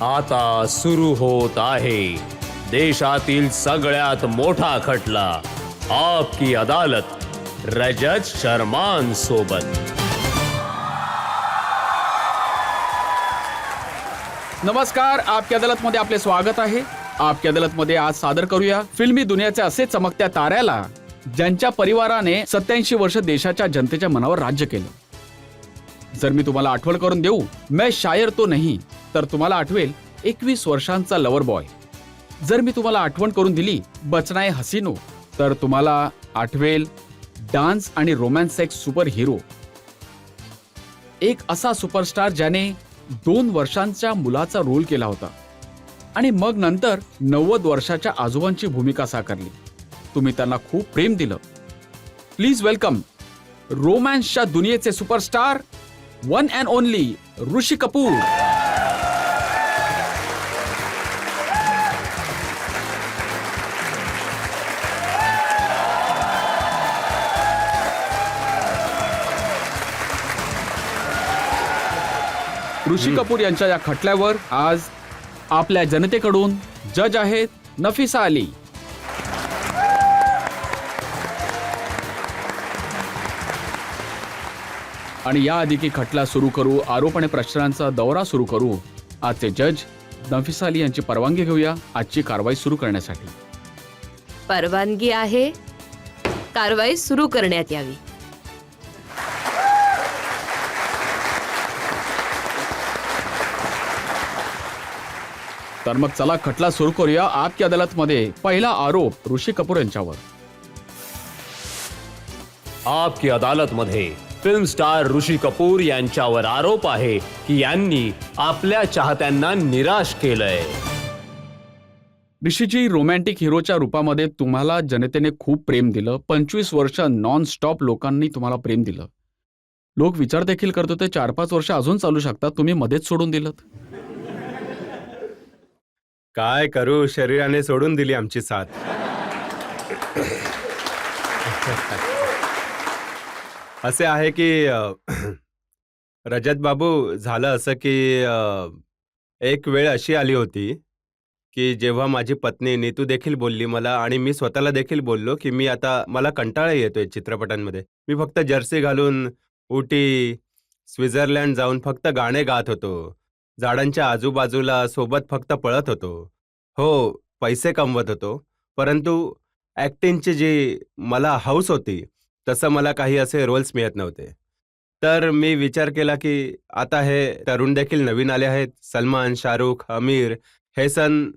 आता सुरू होत आहे देशातील सगळ्यात मोठा खटला आपकी अदालत रजत शर्मान सोबत। नमस्कार, आपकी अदालत मध्ये आपले स्वागत आहे। आपकी अदालत मध्ये आज सादर करूया फिल्मी दुनियाच्या असे चमकत्या ताऱ्याला ज्यांच्या परिवाराने 87 वर्ष देशाच्या जनतेच्या मनावर राज्य केलं। जर मी तुम्हाला आठवण करून देऊ, मैं शायर तो नहीं, तर तुम्हाला आठवेल 21 वर्षांचा लवर बॉय। जर मी तुम्हाला आठवण करून दिली बचना है हसीनो, तर तुम्हाला आठवेल डान्स आणि रोमॅन्स सेक्स सुपर हिरो। एक असा सुपरस्टार ज्याने 2 वर्षांच्या मुलाचा रोल केला होता आणि मग नंतर 90 वर्षाच्या आजोबांची भूमिका साकारली। तुम्ही त्यांना खूप प्रेम दिलं। प्लीज वेलकम रोमॅन्सच्या दुनियेचे superstar one and only Rishi Kapoor. Rishi Kapoor यांच्या या खटल्यावर आज आपल्या जनतेकडून जज आहेत नफिसा अली। आणि याआधी की खटला सुरू करू, आरोप आणि प्रश्नांचा दौरा सुरू करू, आजचे जज नफिसा अली यांची परवानगी घेऊया आजची कारवाई सुरू करण्यासाठी। परवानगी आहे, कारवाई सुरू करण्यात यावी। तर मग चला खटला सुरू करूया। आपकी अदालत मध्ये पहिला आरोप ऋषी कपूर यांच्यावर। आपकी अदालत मध्ये फिल्म स्टार ऋषी कपूर यांच्यावर आरोप आहे की यांनी आपल्या चाहत्यांना निराश केलंय। ऋषीजी, रोमॅन्टिक हिरोच्या रूपामध्ये तुम्हाला जनतेने खूप प्रेम दिलं। 25 वर्ष नॉन स्टॉप लोकांनी तुम्हाला प्रेम दिलं। लोक विचार देखील करत होते 4-5 वर्ष अजून चालू शकतात, तुम्ही मध्येच सोडून दिलं। काय करू, शरीराने सोडून दिली आमची साथ। असे आहे की रजत बाबू, झालं असं की एक वेळ अशी आली होती की जेव्हा माझी पत्नी नीतू देखील बोलली मला आणि मी स्वतःला देखील बोललो की मी आता मला कंटाळा येतोय चित्रपटांमध्ये। मी फक्त जर्सी घालून उटी स्वित्झर्लंड जाऊन फक्त गाणे गात होतो, झाडांच्या आजूबाजूला सोबत फक्त पळत होतो। हो, पैसे कमवत होतो, परंतु ॲक्टिंगची जी मला हौस होती तसं मला काही असे रोल्स मिळत नव्हते। तर मी विचार केला की आता हे तरुण देखील नवीन आले आहेत, सलमान, शाहरुख, आमिर, हे सन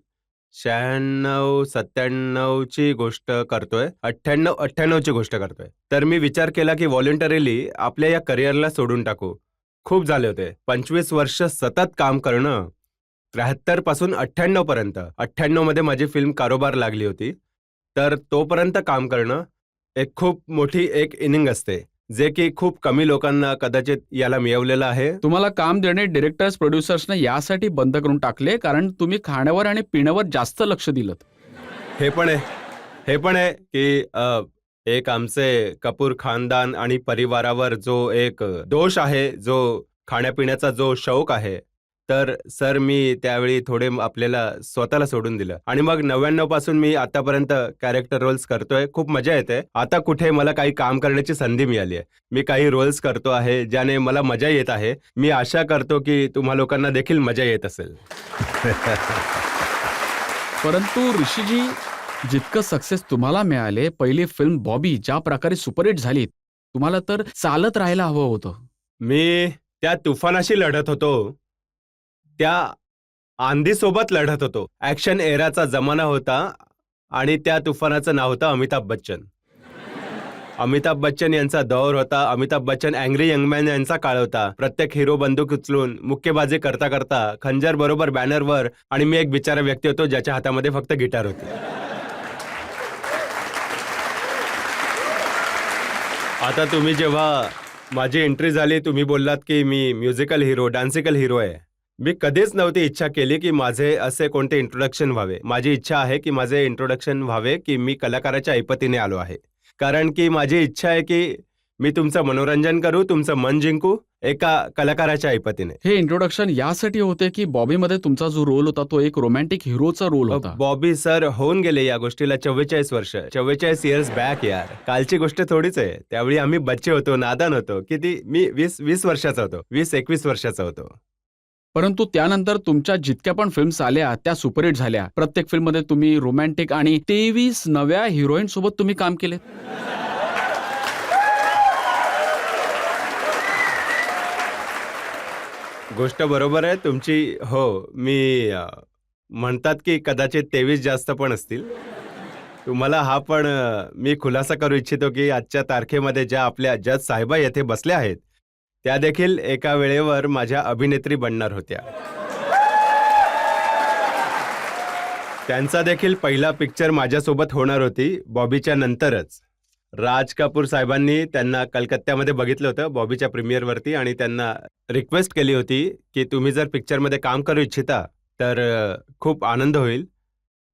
96-97 ची गोष्ट करतोय, 98 ची गोष्ट करतोय। तर मी विचार केला की व्हॉलंटरीली आपल्या या करिअरला सोडून टाकू। खूप झाले होते 25 वर्ष सतत काम करणं, 73 पासून 98 पर्यंत। 98 मध्ये माझी फिल्म कारोबार लागली होती। तर तोपर्यंत काम करणं एक खूप मोठी एक इनिंग असते, जे की खूप कमी लोकांना कदाचित याला मिळवलेलं आहे। तुम्हाला काम देणे डिरेक्टर्स प्रोड्युसर्सने यासाठी बंद करून टाकले कारण तुम्ही खाण्यावर आणि पिण्यावर जास्त लक्ष दिलं। हे पण आहे की एक आमचे कपूर खानदान आणि परिवारावर जो एक दोष आहे, जो खाण्यापिण्याचा जो शौक आहे, तर सर मी त्यावेळी थोडे आपल्याला स्वतःला सोडून दिलं आणि मग 99 पासून मी आतापर्यंत कॅरेक्टर रोल्स करतोय। खूप मजा येते। आता कुठे मला काही काम करण्याची संधी मिळाली आहे, मी काही रोल्स करतो आहे ज्याने मला मजा येत आहे। मी आशा करतो की तुम्हा लोकांना देखील मजा येत असेल। परंतु ऋषीजी, जितकं सक्सेस तुम्हाला मिळाले, पहिली फिल्म बॉबी ज्या प्रकारे सुपरहिट झाली, तुम्हाला तर चालत राहायला हवं होतं। मी त्या तुफानाशी लढत होतो, त्या आंधीसोबत लढत होतो। ॲक्शन एराचा जमाना होता आणि त्या तुफानाचं नाव होतं अमिताभ बच्चन। अमिताभ बच्चन यांचा दौर होता। अमिताभ बच्चन अँग्री यंगमॅन यांचा काळ होता। प्रत्येक हिरो बंदूक उचलून मुक्केबाजी करता करता खंजर बरोबर बॅनरवर, आणि मी एक बिचारा व्यक्ती होतो ज्याच्या हातामध्ये फक्त गिटार होती। आता तुम्ही जेव्हा माझी एंट्री झाली, तुम्ही बोललात की मी म्युझिकल हिरो, डान्सिकल हिरो आहे। मी कधीच नव्हती इच्छा केली की माझे असे कोणते इंट्रोडक्शन व्हावे। माझी इच्छा आहे की माझे इंट्रोडक्शन व्हावे की मी कलाकाराच्या ऐपतीने आलो आहे, कारण की माझी इच्छा आहे की मी तुमचं मनोरंजन करू, तुमचं मन जिंकू एका कलाकाराच्या ऐपतीने. हे इंट्रोडक्शन यासाठी होते की बॉबीमध्ये तुमचा जो रोल होता तो एक रोमॅन्टिक हिरोचा रोल होता. बॉबी सर होऊन गेले या गोष्टीला 44 वर्ष. 44 इयर्स बॅक यार. कालची गोष्ट थोडीच आहे. त्यावेळी आम्ही बच्चे होतो, नादान होतो. किती मी 20 वर्षाचा होतो, 20-21 वर्षाचा होतो. परंतु त्यानंतर तुमच्या जितक्या पण फिल्म्स आल्या त्या सुपरहिट झाल्या. प्रत्येक फिल्ममध्ये तुम्ही रोमॅन्टिक आणि 23 नव्या हिरोईन सोबत तुम्ही काम केले. गोष्ट बरोबर आहे तुमची. हो, मी म्हणतात की कदाचित 23 जास्त पण असतील. तुम्हाला हा पण मी खुलासा करू इच्छितो की आजच्या तारखेमध्ये ज्या आपल्या जज साहेबा येथे बसल्या आहेत त्या देखील एका वेळेवर माझ्या अभिनेत्री बनणार होत्या. त्यांचा देखील पहिला पिक्चर माझ्यासोबत होणार होती बॉबीच्या नंतरच. राज कपूर साहेबांनी त्यांना कलकत्त्यामध्ये बघितलं होतं बॉबीच्या प्रीमियरवरती आणि त्यांना रिक्वेस्ट केली होती की तुम्ही जर पिक्चरमध्ये काम करू इच्छिता तर खूप आनंद होईल.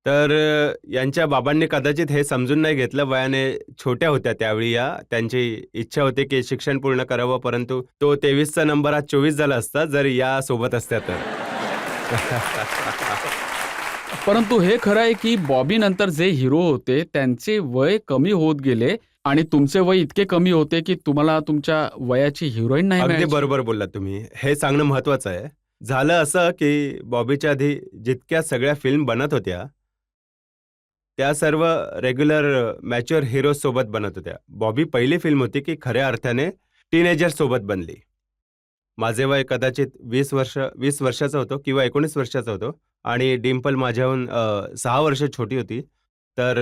तर यांच्या बाबांनी कदाचित हे समजून नाही घेतलं. वयाने छोट्या होत्या त्यावेळी या. त्यांची इच्छा होती की शिक्षण पूर्ण करावं, परंतु तो 23चा नंबर आज 24 झाला असता जर या सोबत असत्या तर. परंतु हे खरं आहे की बॉबी नंतर जे हिरो होते त्यांचे वय कमी होत गेले आणि तुमचे वय इतके कमी होते की तुम्हाला तुमच्या वयाची हिरोईन नाही अगदी मिळायची. बरोबर बोललात तुम्ही. हे सांगणं महत्वाचं आहे. झालं असं की बॉबीच्या आधी जितक्या सगळ्या फिल्म बनत होत्या त्या सर्व रेग्युलर मॅच्युअर हिरोज सोबत बनत होत्या. बॉबी पहिली फिल्म होती की खऱ्या अर्थाने टीनेजर सोबत बनली. माझे वय कदाचित 20 वर्षाचा होतो किंवा 19 वर्षाचा होतो आणि डिम्पल माझ्याहून 6 वर्ष छोटी होती. तर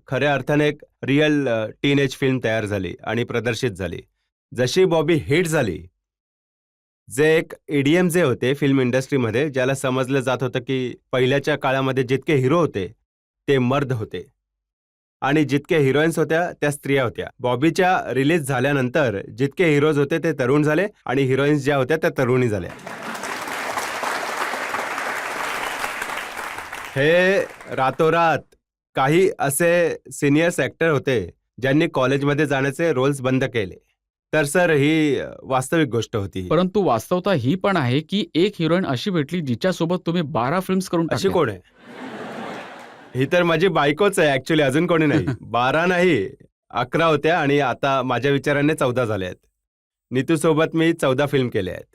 खऱ्या अर्थाने एक रिअल टीनेज फिल्म तयार झाली आणि प्रदर्शित झाली. जशी बॉबी हिट झाली, जे एक EDM जे होते फिल्म इंडस्ट्रीमध्ये, ज्याला समजलं जात होतं की पहिल्याच्या काळामध्ये जितके हिरो होते ते मर्द होते आणि जितके हिरोईन्स होत्या त्या स्त्रिया होत्या. बॉबीच्या रिलीज झाल्यानंतर जितके हिरोज होते ते तरुण झाले आणि हिरोईन्स ज्या होत्या त्या तरुणी झाल्या. हे रातोरात काही असे सिनियर्स ॲक्टर होते ज्यांनी कॉलेजमध्ये जाण्याचे रोल्स बंद केले. तर सर ही वास्तविक गोष्ट होती. परंतु वास्तवता ही पण आहे की एक हिरोईन अशी भेटली जिच्यासोबत तुम्ही 12 फिल्म्स करून अशी टाकल्या. कोण आहे? ही तर माझी बायकोच आहे ऍक्च्युली, अजून कोणी नाही. 12 नाही 11 होत्या आणि आता माझ्या विचाराने 14 झाल्या आहेत. नीतू सोबत मी 14 फिल्म केल्या आहेत.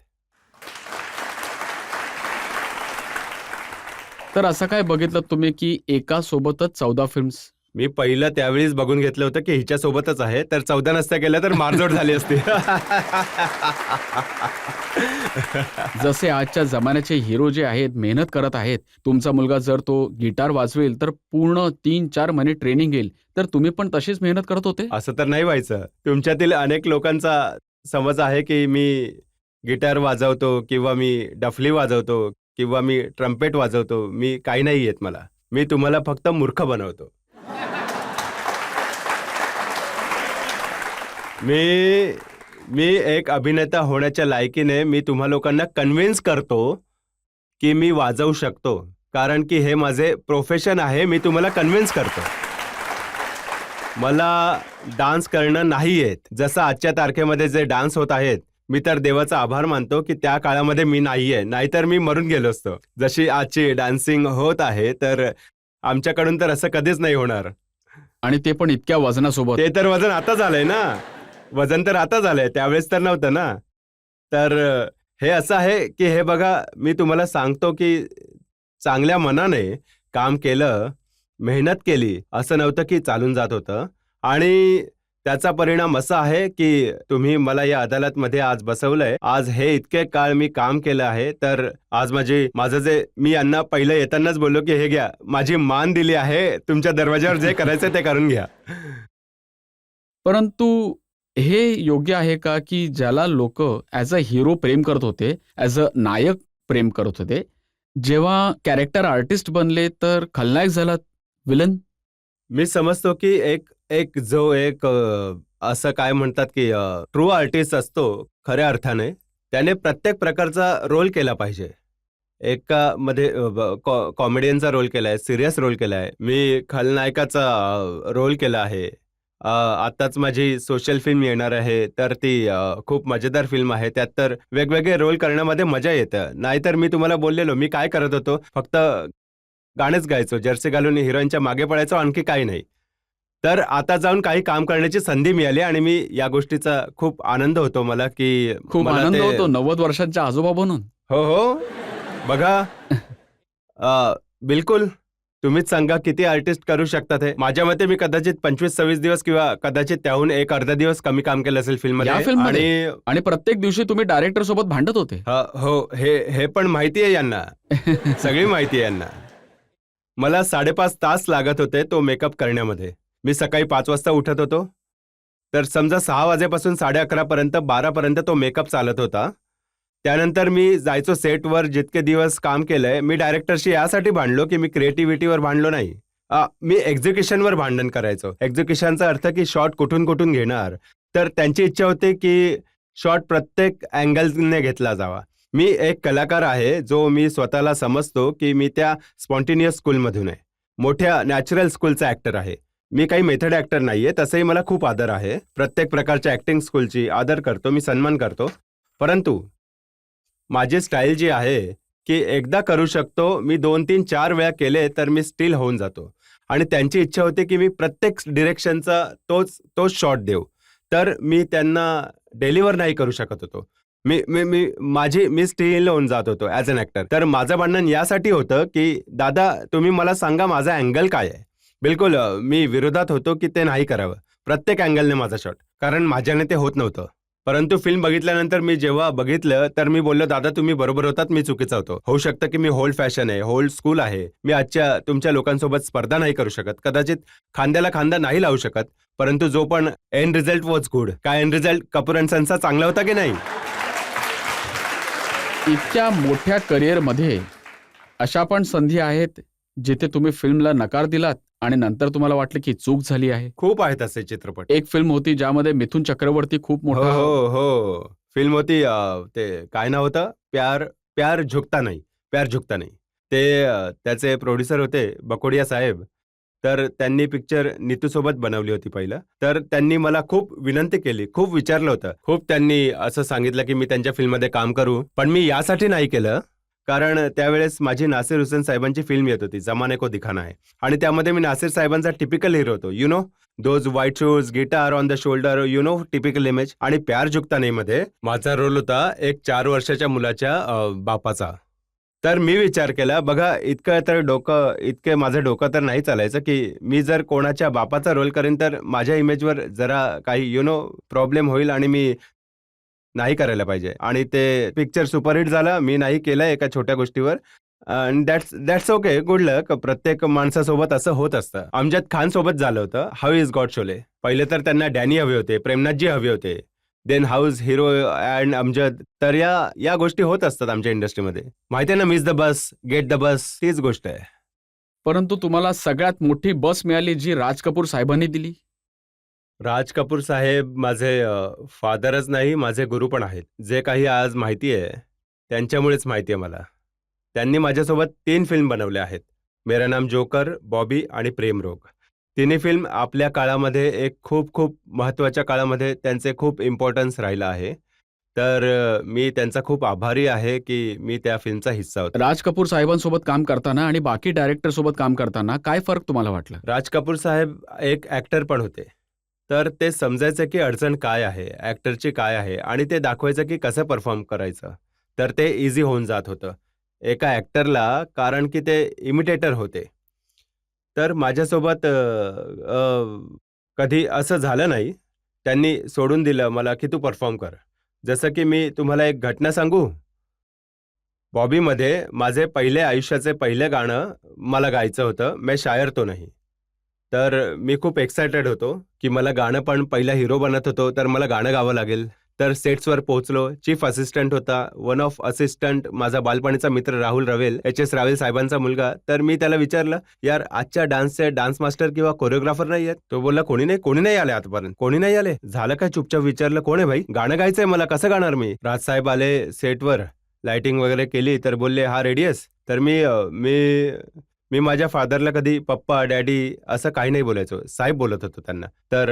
तर असं काय बघितलं तुम्ही की एका सोबतच 14 फिल्म्स? मी पहिलं त्यावेळीच बघून घेतलं होतं की हिच्या सोबतच आहे, तर 14 नसत्या केल्या तर मारझोड झाली असती. जसे आजच्या जमान्याचे हिरो जे आहेत मेहनत करत आहेत. तुमचा मुलगा जर तो गिटार वाजवेल तर पूर्ण 3-4 महिने ट्रेनिंग घेईल. तर तुम्ही पण तशीच मेहनत करत होते? असं तर नाही व्हायचं. तुमच्यातील अनेक लोकांचा समज आहे की मी गिटार वाजवतो किंवा मी डफली वाजवतो किंवा मी ट्रम्पेट वाजवतो. मी काही नाही येत मला. मी तुम्हाला फक्त मूर्ख बनवतो. मी एक अभिनेता होण्याच्या लायकीने मी तुम्हा लोकांना कन्व्हिन्स करतो की मी वाजवू शकतो, कारण की हे माझे प्रोफेशन आहे. मी तुम्हाला कन्व्हिन्स करतो. मला डान्स करणं नाही येत. जसं आजच्या तारखेमध्ये जे डान्स होत आहेत, मी तर देवाचा आभार मानतो की त्या काळामध्ये मी नाहीये, नाहीतर मी मरून गेलो असतो. जशी आजची डान्सिंग होत आहे तर आमच्याकडून तर असं कधीच नाही होणार. आणि ते पण इतक्या वजनासोबत. ते तर वजन आता झालंय ना. वजन तर आता झालंय, त्यावेळेस तर नव्हतं ना. तर हे असं आहे की हे बघा, मी तुम्हाला सांगतो की चांगल्या मनाने काम केलं, मेहनत केली, असं नव्हतं की चालून जात होतं. आणि त्याचा परिणाम असा आहे की तुम्ही मला या अदालतमध्ये आज बसवलंय. आज हे इतके काळ मी काम केलं आहे, तर आज माझं जे मी यांना पहिलं येतानाच बोललो की हे घ्या, माझी मान दिली आहे, तुमच्या दरवाजावर जे करायचं ते करून घ्या. परंतु हे योग्य आहे का की ज्याला लोक ॲज अ हिरो प्रेम करत होते, ॲज अ नायक प्रेम करत होते, जेव्हा कॅरेक्टर आर्टिस्ट बनले तर खलनायक झाला, विलन? मी समजतो की एक असं काय म्हणतात की ट्रू आर्टिस्ट असतो खऱ्या अर्थाने, त्याने प्रत्येक प्रकारचा रोल केला पाहिजे. एकामध्ये कॉमेडियनचा रोल केलाय, सिरियस रोल केलाय, मी खलनायकाचा रोल केला आहे आत्ताच माझी सोशल फिल्म येणार आहे, तर ती खूप मजेदार फिल्म आहे. त्यात तर वेगवेगळे रोल करण्यामध्ये मजा येतं. नाहीतर मी तुम्हाला बोललेलो, मी काय करत होतो, फक्त गाणंच गायचो, जर्सी घालून हिरोईनच्या मागे पळायचो, आणखी काही नाही. तर आता जाऊन काही काम करण्याची संधी मिळाली आणि मी या गोष्टीचा खूप आनंद होतो मला, की खूप मला आनंद ते होतो 90 वर्षांच्या आजोबा बनून. हो, हो. बघा, बिलकुल. तुम्हीच सांगा किती आर्टिस्ट करू शकतात हे. माझ्या मते मी कदाचित 25-26 दिवस किंवा कदाचित त्याहून एक अर्धा दिवस कमी काम केलं असेल या फिल्ममध्ये. फिल्ममध्ये? आणि आणि प्रत्येक दिवशी तुम्ही डायरेक्टर सोबत भांडत होते. हो, हे पण माहिती आहे यांना. सगळी माहिती आहे यांना. मला 5.5 तास लागत होते तो मेकअप करण्यामध्ये. मी सकाळी 5 वाजता उठत होतो. तर समजा 6 वाजेपासून 11:30 पर्यंत 12 पर्यंत तो मेकअप चालत होता. त्यानंतर मी जायचो सेटवर. जितके दिवस काम केलंय, मी डायरेक्टरशी यासाठी भांडलो, की मी क्रिएटिव्हिटीवर भांडलो नाही. मी एक्झिक्युशनवर भांडण करायचो. एक्झिक्युशनचा अर्थ की शॉट कुठून कुठून घेणार. तर त्यांची इच्छा होती की शॉट प्रत्येक अँगलने घेतला जावा. मी एक कलाकार आहे, जो मी स्वतःला समजतो की मी त्या स्पॉन्टेनियस स्कूलमधून आहे. मोठ्या नॅचरल स्कूलचा ॲक्टर आहे. मी काही मेथड ॲक्टर नाहीये. तसंही मला खूप आदर आहे. प्रत्येक प्रकारच्या ॲक्टिंग स्कूलची आदर करतो, मी सन्मान करतो. परंतु माझी स्टाईल जी आहे, की एकदा करू शकतो. मी 2, 3, 4 वेळा केले तर मी स्टिल होऊन जातो. आणि त्यांची इच्छा होती की मी प्रत्येक डिरेक्शनचा तोच शॉट देऊ. तर मी त्यांना डिलिव्हर नाही करू शकत होतो. मी स्टिल होऊन जात होतो ॲज अन ॲक्टर. तर माझं भांडण यासाठी होतं, की दादा तुम्ही मला सांगा माझा अँगल काय आहे? बिलकुल मी विरोधात होतो की ते नाही करावं. प्रत्येक अँगलने माझा शॉट. कारण माझ्याने ते होत नव्हतं. परंतु फिल्म बघितल्यानंतर मी जेव्हा बघितलं, तर मी बोललो, दादा तुम्ही बरोबर होतात, मी चुकीचा होतो. होऊ शकतं की मी ओल्ड फॅशन आहे, ओल्ड स्कूल आहे. मी आजच्या तुमच्या लोकांसोबत स्पर्धा नाही करू शकत. कदाचित खांद्याला खांदा नाही लावू शकत. परंतु जो पण एंड रिझल्ट वॉज गुड. काय एंड रिझल्ट कपूर अँड सन्सचा चांगला होता की नाही? इतक्या मोठ्या करिअरमध्ये अशा पण संधी आहेत जिथे तुम्ही फिल्मला नकार दिलात आणि नंतर तुम्हाला वाटलं की चूक झाली आहे. खूप आहेत असे चित्रपट. एक फिल्म होती ज्यामध्ये मिथुन चक्रवर्ती खूप हो, मोठा हो. फिल्म होती ते काय नाव होतं? प्यार झुकता नहीं. प्यार झुकता नहीं. ते त्याचे प्रोड्युसर होते बकोडिया साहेब. तर त्यांनी पिक्चर नीतूसोबत बनवली होती पहिलं. तर त्यांनी मला खूप विनंती केली, खूप विचारलं होतं. खूप त्यांनी असं सांगितलं की मी त्यांच्या फिल्ममध्ये काम करू. पण मी यासाठी नाही केलं, कारण त्यावेळेस माझी नासिर हुसेन साहेबांची फिल्म येत होती, जमाने को दिखाना है. आणि त्यामध्ये मी नासिर साहेबांचा टिपिकल हिरो होतो. You know those white shoes, guitar on the shoulder, you know typical image. आणि प्यार झुकता नाही मध्ये माझा रोल होता एक 4 वर्षाच्या मुलाच्या बापाचा. तर मी विचार केला, बघा इतकं माझं डोकं तर नाही चालायचं की मी जर कोणाच्या बापाचा रोल करेन तर माझ्या इमेजवर जरा काही प्रॉब्लेम होईल आणि मी नाही करायला पाहिजे. आणि ते पिक्चर सुपरहिट झाला. मी नाही केलं एका छोट्या गोष्टीवर. आणि दॅट्स ओके, गुड लक. प्रत्येक माणसासोबत असं होत असतं. अमजद खान सोबत झालं होतं हाऊ इज गॉड शोले. पहिले तर त्यांना डॅनी हवे होते, प्रेमनाथजी हवे होते. Then house hero and Amjad. तर या गोष्टी होत असतात आमच्या इंडस्ट्रीमध्ये. माहिती आहे ना, miss the bus get the bus, तीच गोष्ट आहे. परंतु तुम्हाला सगळ्यात मोठी बस मिळाली जी राज कपूर साहेबांनी दिली. राज कपूर साहेब माझे फादरच नाही, माझे गुरु पण आहेत. जे काही आज माहिती आहे त्यांच्यामुळेच माहिती आहे मला. त्यांनी माझ्यासोबत 3 फिल्म बनवल्या आहेत. मेरा नाम जोकर, बॉबी आणि प्रेम रोग. तिन्ही फिल्म आपल्या काळामध्ये एक खूप महत्त्वाच्या काळामध्ये त्यांचे खूप इम्पॉर्टन्स राहिलं आहे. तर मी त्यांचा खूप आभारी आहे की मी त्या फिल्मचा हिस्सा होतो. राज कपूर साहेबांसोबत काम करताना आणि बाकी डायरेक्टर सोबत काम करताना काय फरक तुम्हाला वाटला? राज कपूर साहेब एक ॲक्टर पण होते. तर ते समजायचं की अडचण काय आहे, ॲक्टरची काय आहे आणि ते दाखवायचं की कसं परफॉर्म करायचं. तर ते इझी होऊन जात होतं एका ॲक्टरला, कारण की ते इमिटेटर होते. तर माझ्यासोबत कधी असं झालं नाही. त्यांनी सोडून दिलं मला की तू परफॉर्म कर. जसं की मी तुम्हाला एक घटना सांगू. बॉबीमध्ये माझे आयुष्याचे पहिले गाणं मला गायचं होतं, मैं शायर तो नहीं. तर मी खूप एक्सायटेड होतो की मला गाणं, पण पहिला हिरो बनत होतो तर मला गाणं गावं लागेल. तर सेट्सवर पोहोचलो. चीफ असिस्टंट होता, वन ऑफ असिस्टंट माझा बालपणीचा मित्र राहुल रवेल, HS रावेल साहेबांचा मुलगा. तर मी त्याला विचारलं, यार आजच्या डान्सचे डान्स मास्टर किंवा कोरिओग्राफर नाही आहेत? तो बोलला, कोणी नाही आले आतापर्यंत. कोणी नाही आले? झालं काय? चुपचाप विचारलं, कोण आहे भाई? गाणं गायचंय मला, कसं गाणार मी? राजसाहेब आले सेटवर, लाइटिंग वगैरे केली. तर बोलले, हा रेडी आहेस? तर मी मी माझ्या फादरला कधी पप्पा डॅडी असं काही नाही बोलायचो, साहेब बोलत होतो त्यांना. तर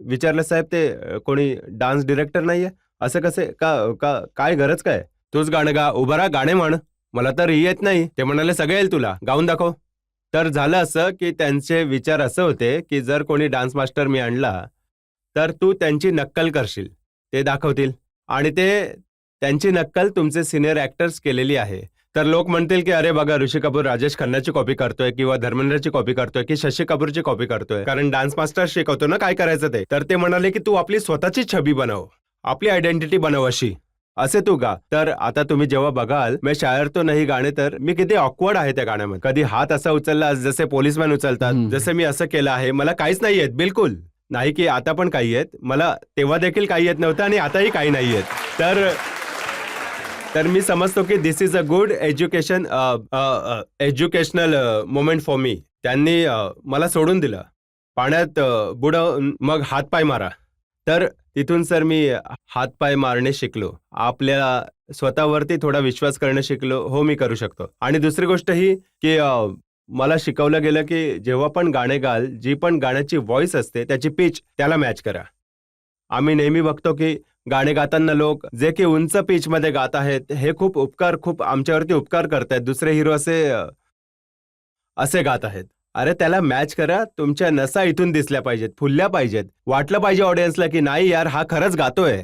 विचारलं, साहेब ते कोणी डान्स डिरेक्टर नाहीये? असं कसे का का काय गरज काय? तूच गाणं गा, उभं राहा गाणे म्हण. मला तर येत नाही. ते म्हणाले सगळं येईल तुला, गाऊन दाखव. तर झालं असं की त्यांचे विचार असं होते की जर कोणी डान्स मास्टर मी आणला तर तू त्यांची नक्कल करशील, ते दाखवतील आणि ते त्यांची नक्कल तुमचे सिनियर ॲक्टर्स केलेली आहे. तर लोक म्हणतील की अरे बघा ऋषी कपूर राजेश खन्नाची कॉपी करतोय किंवा धर्मेंद्रची कॉपी करतोय की शशी कपूरची कॉपी करतोय, कारण डान्स मास्टर शिकवतो ना काय करायचं ते. तर ते म्हणाले की तू आपली स्वतःची छबी बनव, आपली आयडेंटिटी बनव असे तू गा. तर आता तुम्ही जेव्हा बघाल मैं शायर तो नाही गाणे, तर मी किती ऑकवर्ड आहे त्या गाण्यामध्ये. कधी हात असा उचलला जसे पोलिसमॅन उचलतात, जसे मी असं केलं आहे. मला काहीच नाही येत, बिलकुल नाही की आता पण काही येत. मला तेव्हा देखील काही येत नव्हतं आणि आताही काही नाही येत. तर मी समजतो की this is a good educational moment for me. त्यांनी मला सोडून दिलं, पाण्यात बुडवून मग हातपाय मारा. तर तिथून सर मी हातपाय मारणे शिकलो, आपल्या स्वतःवरती थोडा विश्वास करणं शिकलो. हो मी करू शकतो. आणि दुसरी गोष्ट ही की मला शिकवलं गेलं की जेव्हा पण गाणे गाल, जी पण गाण्याची व्हॉइस असते त्याची पिच त्याला मॅच करा. आम्ही नेहमी बघतो की गाणे गाताना लोक जे की उंच पिचमध्ये गात आहेत, हे खूप आमच्यावरती उपकार करतायत. दुसरे हिरो असे गात आहेत. अरे त्याला मॅच करा. तुमच्या नसा इथून दिसल्या पाहिजेत, फुलल्या पाहिजेत, वाटलं पाहिजे ऑडियन्सला की नाही यार हा खरंच गातोय.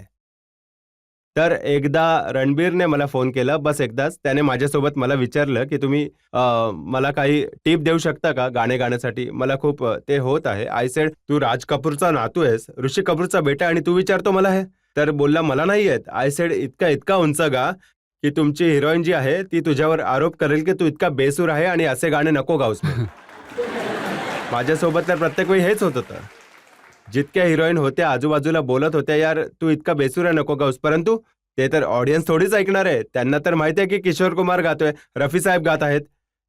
तर एकदा रणबीरने मला फोन केला, बस एकदाच. त्याने माझ्यासोबत मला विचारलं की तुम्ही मला काही टिप देऊ शकता का गाणे गाण्यासाठी? मला खूप ते होत आहे. आय सेड तू राज कपूरचा नातू आहेस, ऋषी कपूरचा बेटा, आणि तू विचारतो मला हे? तर बोलला मला नाही येत. आय सेड इतका उंच गा की तुमची हिरोईन जी आहे ती तुझ्यावर आरोप करेल की तू इतका बेसूर आहे आणि असे गाणे नको गाऊस. माझ्यासोबत तर प्रत्येक वेळी हेच होत होतं. जितक्या हिरोईन होत्या आजूबाजूला बोलत होत्या, यार तू इतका बेसुरा नको गाऊस. परंतु ते तर ऑडियन्स थोडीच ऐकणार आहे. त्यांना तर माहिती आहे की किशोर कुमार गातोय, रफी साहेब गात आहेत.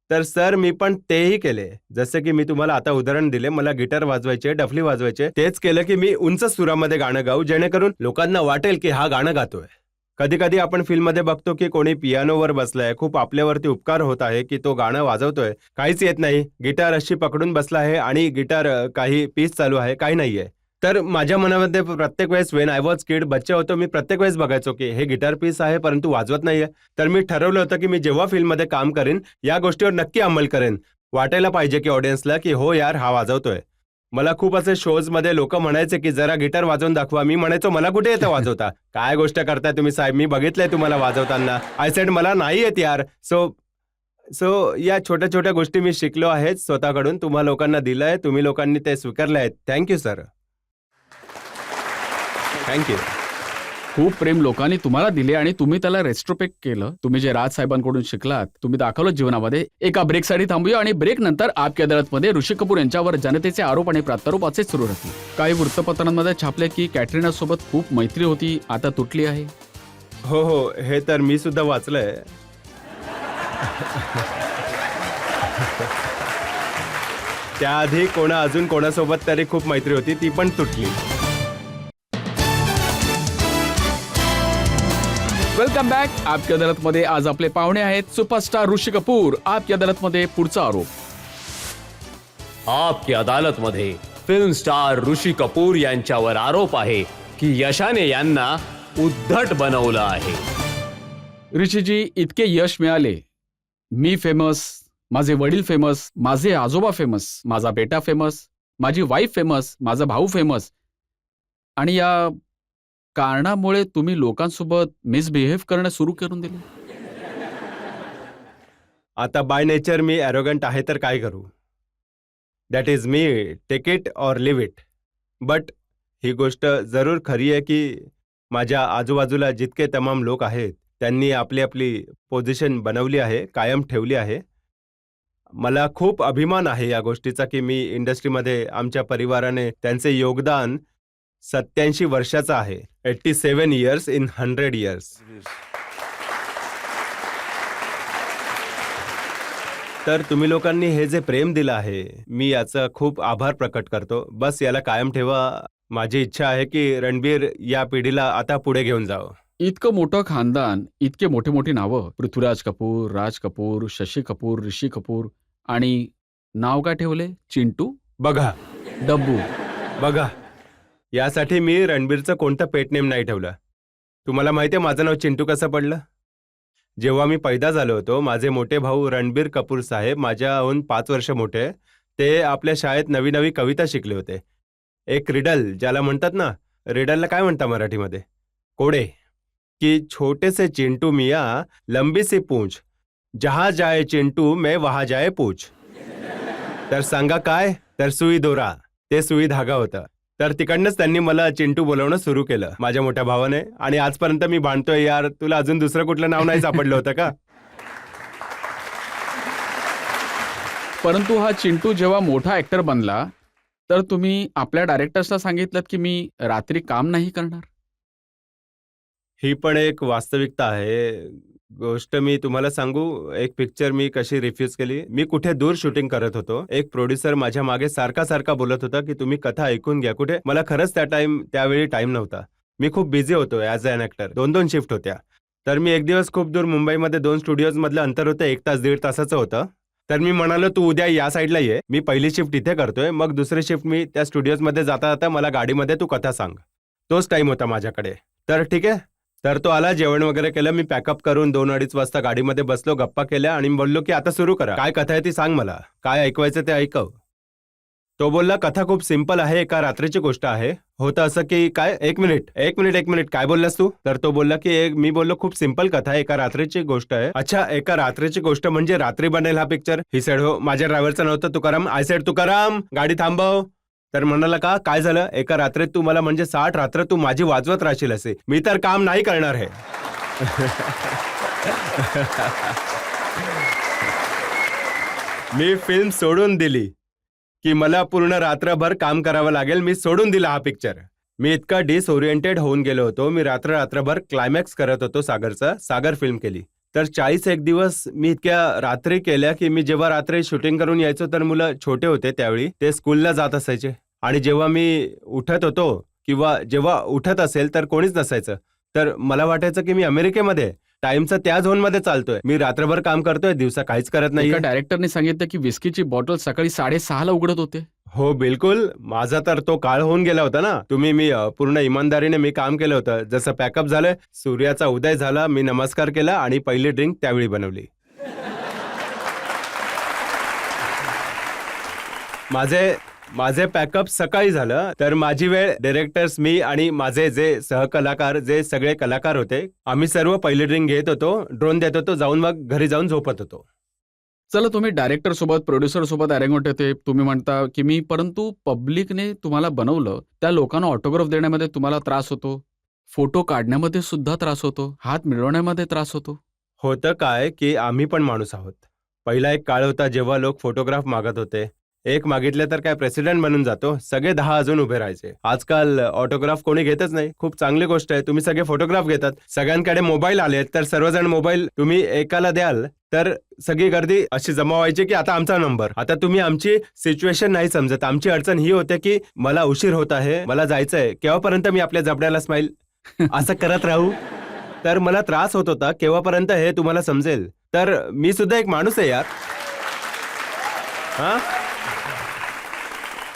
तर सर मी पण तेही केले. जसं की मी तुम्हाला आता उदाहरण दिले, मला गिटार वाजवायचे, डफली वाजवायचे. तेच केलं की मी उंच सुरामध्ये गाणं गाऊ, जेणेकरून लोकांना वाटेल की हा गाणं गातोय. कधी कधी आपण फिल्ममध्ये बघतो की कोणी पियानोवर बसलाय, खूप आपल्यावरती उपकार होत आहे की तो गाणं वाजवतोय, काहीच येत नाही, गिटार अशी पकडून बसला आहे आणि गिटार काही पीस चालू आहे, काही नाहीये. तर माझ्या मनामध्ये प्रत्येक वेळेस वेन आय वॉज किड, बच्चा होतो मी, प्रत्येक वेळेस बघायचो की हे गिटार पीस आहे परंतु वाजवत नाहीये. तर मी ठरवलं होतं की मी जेव्हा फिल्ममध्ये काम करेन या गोष्टीवर नक्की अंमल करेन. वाटायला पाहिजे की ऑडियन्सला की हो यार हा वाजवतोय. मला खूप असे शोजमध्ये लोक म्हणायचे की जरा गिटार वाजवून दाखवा. मी म्हणायचो मला कुठे येतं वाजवता, काय गोष्ट करताय तुम्ही साहेब, मी बघितलंय तुम्हाला वाजवताना. आय सेड मला नाही येत यार. सो या छोट्या छोट्या गोष्टी मी शिकलो आहेत स्वतःकडून, तुम्हा लोकांना दिलंय, तुम्ही लोकांनी ते स्वीकारले आहेत. Thank you sir, thank you. खूप प्रेम लोकांनी तुम्हाला दिले आणि तुम्ही त्याला रेस्ट्रोपेक्ट केलं. तुम्ही जे राज साहेबांकडून शिकलात, तुम्ही दाखवलं जीवनामध्ये. एका ब्रेकसाठी थांबूया आणि ब्रेक नंतर आपकी अदालतमध्ये ऋषी कपूर यांच्यावर जनतेचे आरोप आणि प्रत्यारोप असे सुरू राहतील. काही वृत्तपत्रांमध्ये छापले की कॅटरीना सोबत खूप मैत्री होती, आता तुटली आहे. हो, हे तर मी सुद्धा वाचलंय. त्याआधी अजून कोणासोबत तरी खूप मैत्री होती, ती पण तुटली. Welcome back. आपकी अदालतमध्ये आज आपले पाहुणे आहेत सुपरस्टार ऋषी कपूर. आपकी अदालतमध्ये पुढचा आरोप. आपकी अदालतमध्ये फिल्म स्टार ऋषी कपूर यांच्यावर आरोप आहे की यशाने यांना उद्धट बनवलं आहे. ऋषीजी, इतके यश मिळाले, मी फेमस, माझे वडील फेमस, माझे आजोबा फेमस, माझा बेटा फेमस, माझी वाईफ फेमस, माझा भाऊ फेमस, आणि या कारणामुळे तुम्ही लोकांसोबत मिसबिहेव करणं सुरू करून दिले. आता बाय नेचर मी ॲरोगंट आहे, तर काय करू? That is me, take it or leave it. But ही गोष्ट जरूर खरी आहे की माझ्या आजूबाजूला जितके तमाम लोक आहेत त्यांनी आपली आपली पोझिशन बनवली आहे, कायम ठेवली आहे. मला खूप अभिमान आहे या गोष्टीचा की मी इंडस्ट्रीमध्ये आमच्या परिवाराने त्यांचे योगदान 87 वर्षाचं आहे. 87 इयर्स इन 100 इयर्स. तर तुम्ही लोकांनी हे जे प्रेम दिलं आहे, मी याचा खूप आभार प्रकट करतो. बस याला कायम ठेवा. माझी इच्छा आहे की रणबीर या पिढीला आता पुढे घेऊन जावं. इतकं मोठं खानदान, इतके मोठी मोठी नावं, पृथ्वीराज कपूर, राज कपूर, शशी कपूर, ऋषी कपूर, आणि नाव काय ठेवले? चिंटू, बघा डब्बू. बघा, यासाठी मी रणबीरचं कोणतं पेट नेम नाही ठेवलं. तुम्हाला माहिती आहे माझं नाव चिंटू कसं पडलं? जेव्हा मी पैदा झालो होतो, माझे मोठे भाऊ रणबीर कपूर साहेब माझ्याहून 5 वर्ष मोठे, ते आपल्या शाळेत नवी नवी कविता शिकले होते. एक रिडल ज्याला म्हणतात ना, रिडलला काय म्हणता मराठीमध्ये? कोडे. की छोटे से चिंटू मिया लंबी सी पूंछ, जहां जाए चिंटू मैं वहां जाए पूछ. तर सांगा काय? तर सुई दोरा. ते सुई धागा होता. तर तिकडनंच त्यांनी मला चिंटू बोलवणं सुरू केलं माझ्या मोठ्या भावाने. आणि आजपर्यंत मी भांडतोय यार, तुला अजून दुसरं कुठलं नाव नाही सापडलं होतं का? परंतु हा चिंटू जेव्हा मोठा ऍक्टर बनला तर तुम्ही आपल्या डायरेक्टर्सला सांगितलं की मी रात्री काम नाही करणार. ही पण एक वास्तविकता आहे. गोष्ट मी तुम्हाला सांगू, एक पिक्चर मी कशी रिफ्यूज केली. मी कुठे दूर शूटिंग करत होतो. एक प्रोड्युसर माझ्या मागे सारखा सारखा बोलत होता की तुम्ही कथा ऐकून घ्या. कुठे? मला खरंच त्यावेळी टाइम नव्हता. मी खूप बिझी होतो ॲज अ ॲक्टर. 2-2 शिफ्ट होत्या. तर मी एक दिवस खूप दूर मुंबईमध्ये 2 स्टुडिओजमधलं अंतर होतं, 1 तास 1.5 तासाचं होतं. तर मी म्हणालो तू उद्या या साईडला ये, मी पहिली शिफ्ट इथे करतोय, मग दुसरी शिफ्ट मी त्या स्टुडिओजमध्ये जाता जाता मला गाडीमध्ये तू कथा सांग. तोच टाइम होता माझ्याकडे. तर ठीक आहे. तर तो आला, जेवण वगैरे केलं, मी पॅकअप करून 2-2:30 वाजता गाडीमध्ये बसलो, गप्पा केल्या आणि बोललो की आता सुरू करा. काय कथा आहे ती सांग मला, काय ऐकवायचं ते ऐकव. तो बोलला कथा खूप सिंपल आहे, एका रात्रीची गोष्ट आहे. होतं असं की काय, एक मिनिट काय बोललास तू? तर तो बोलला की मी बोललो खूप सिंपल कथा आहे, एका रात्रीची गोष्ट आहे. अच्छा, एका रात्रीची गोष्ट म्हणजे रात्री बनेल हा पिक्चर? ही सेड हो. माझ्या ड्रायव्हरचं नाव होतं तुकाराम. आय सेड तुकाराम गाडी थांबव. तर म्हणाला का काय झालं? एका रात्रीत तू मला म्हणजे 60 रात्र तू माझी वाजवत राहशील असे. मी तर काम नाही करणार हे. मी फिल्म सोडून दिली की मला पूर्ण रात्रभर काम करावं लागेल. मी सोडून दिला हा पिक्चर. मी इतका डिसओरिएंटेड होऊन गेलो होतो. मी रात्रभर क्लायमॅक्स करत होतो सागरचा. सागर फिल्म केली. तर 41 दिवस मी इतक्या रात्री केल्या की मी जेव्हा रात्री शूटिंग करून यायचो तर मुलं छोटे होते त्यावेळी, ते स्कूलला जात असायचे. आणि जेव्हा मी उठत होतो किंवा जेव्हा उठत असेल तर कोणीच नसायचं. तर मला वाटायचं की मी अमेरिकेमध्ये टाइमचा त्या झोनमध्ये चालतोय. मी रात्रभर काम करतोय, दिवसा काहीच करत नाही. एका डायरेक्टरने सांगितलं की विस्कीची बॉटल सकाळी 6:30ला उघडत होते. हो बिलकुल. माझा तर तो काळ होऊन गेला होता ना. मी पूर्ण इमानदारीने मी काम केलं होतं. जसं पॅकअप झालं, सूर्याचा उदय झाला, मी नमस्कार केला आणि पहिली ड्रिंक त्यावेळी बनवली. माझे पॅकअप सकाळी झालं तर माझी वेळ, डायरेक्टर्स, मी आणि माझे जे सहकलाकार, जे सगळे कलाकार होते, आम्ही सर्व पहिली ड्रिंक घेत होतो, ड्रोन देत होतो, जाऊन मग घरी जाऊन झोपत होतो. चला, तुम्ही डायरेक्टर सोबत, प्रोड्युसर सोबत अरेंगमेंट होते, तुम्ही म्हणता की मी, परंतु पब्लिकने तुम्हाला बनवलं, त्या लोकांना ऑटोग्राफ देण्यामध्ये तुम्हाला त्रास होतो, फोटो काढण्यामध्ये सुद्धा त्रास होतो, हात मिळवण्यामध्ये त्रास होतो. होतं काय की आम्ही पण माणूस आहोत. पहिला एक काळ होता जेव्हा लोक फोटोग्राफ मागत होते. एक मागितले तर काय प्रेसिडेंट बनून जातो, सगळे 10 अजून उभे राहायचे. आजकाल ऑटोग्राफ कोणी घेतच नाही. खूप चांगली गोष्ट आहे, तुम्ही सगळे फोटोग्राफ घेतात. सगळ्यांकडे मोबाईल आले तर सर्वजण मोबाईल तुम्ही एकाला द्याल तर सगळी गर्दी अशी जमा व्हायची की आता आमचा नंबर. आता तुम्ही आमची सिच्युएशन नाही समजत. आमची अडचण ही होते की मला उशीर होत आहे, मला जायचंय, केव्हापर्यंत मी आपल्या जबड्याला स्माईल असं करत राहू? तर मला त्रास होत होता. केव्हापर्यंत हे तुम्हाला समजेल? तर मी सुद्धा एक माणूस आहे यार. हा,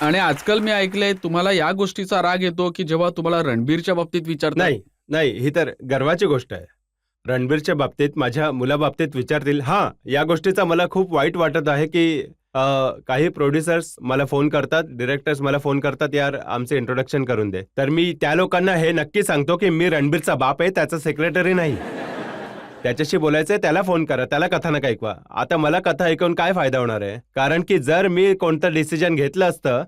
आणि आजकाल मी ऐकलंय तुम्हाला या गोष्टीचा राग येतो की जेव्हा तुम्हाला रणबीरच्या बाबतीत विचारतात. नाही, ही तर गर्वाची गोष्ट आहे. रणबीरच्या बाबतीत, माझ्या मुलाबाबतीत विचारतील. हा, या गोष्टीचा मला खूप वाईट वाटत आहे की काही प्रोड्युसर्स मला फोन करतात, डिरेक्टर्स मला फोन करतात, यार आमचे इंट्रोडक्शन करून दे. तर मी त्या लोकांना हे नक्की सांगतो की मी रणबीरचा बाप आहे, त्याचा सेक्रेटरी नाही. त्याच्याशी बोलायचंय त्याला फोन करा, त्याला कथा नका ऐकवा. आता मला कथा ऐकून काय फायदा होणार आहे? कारण की जर मी कोणतं डिसिजन घेतलं असतं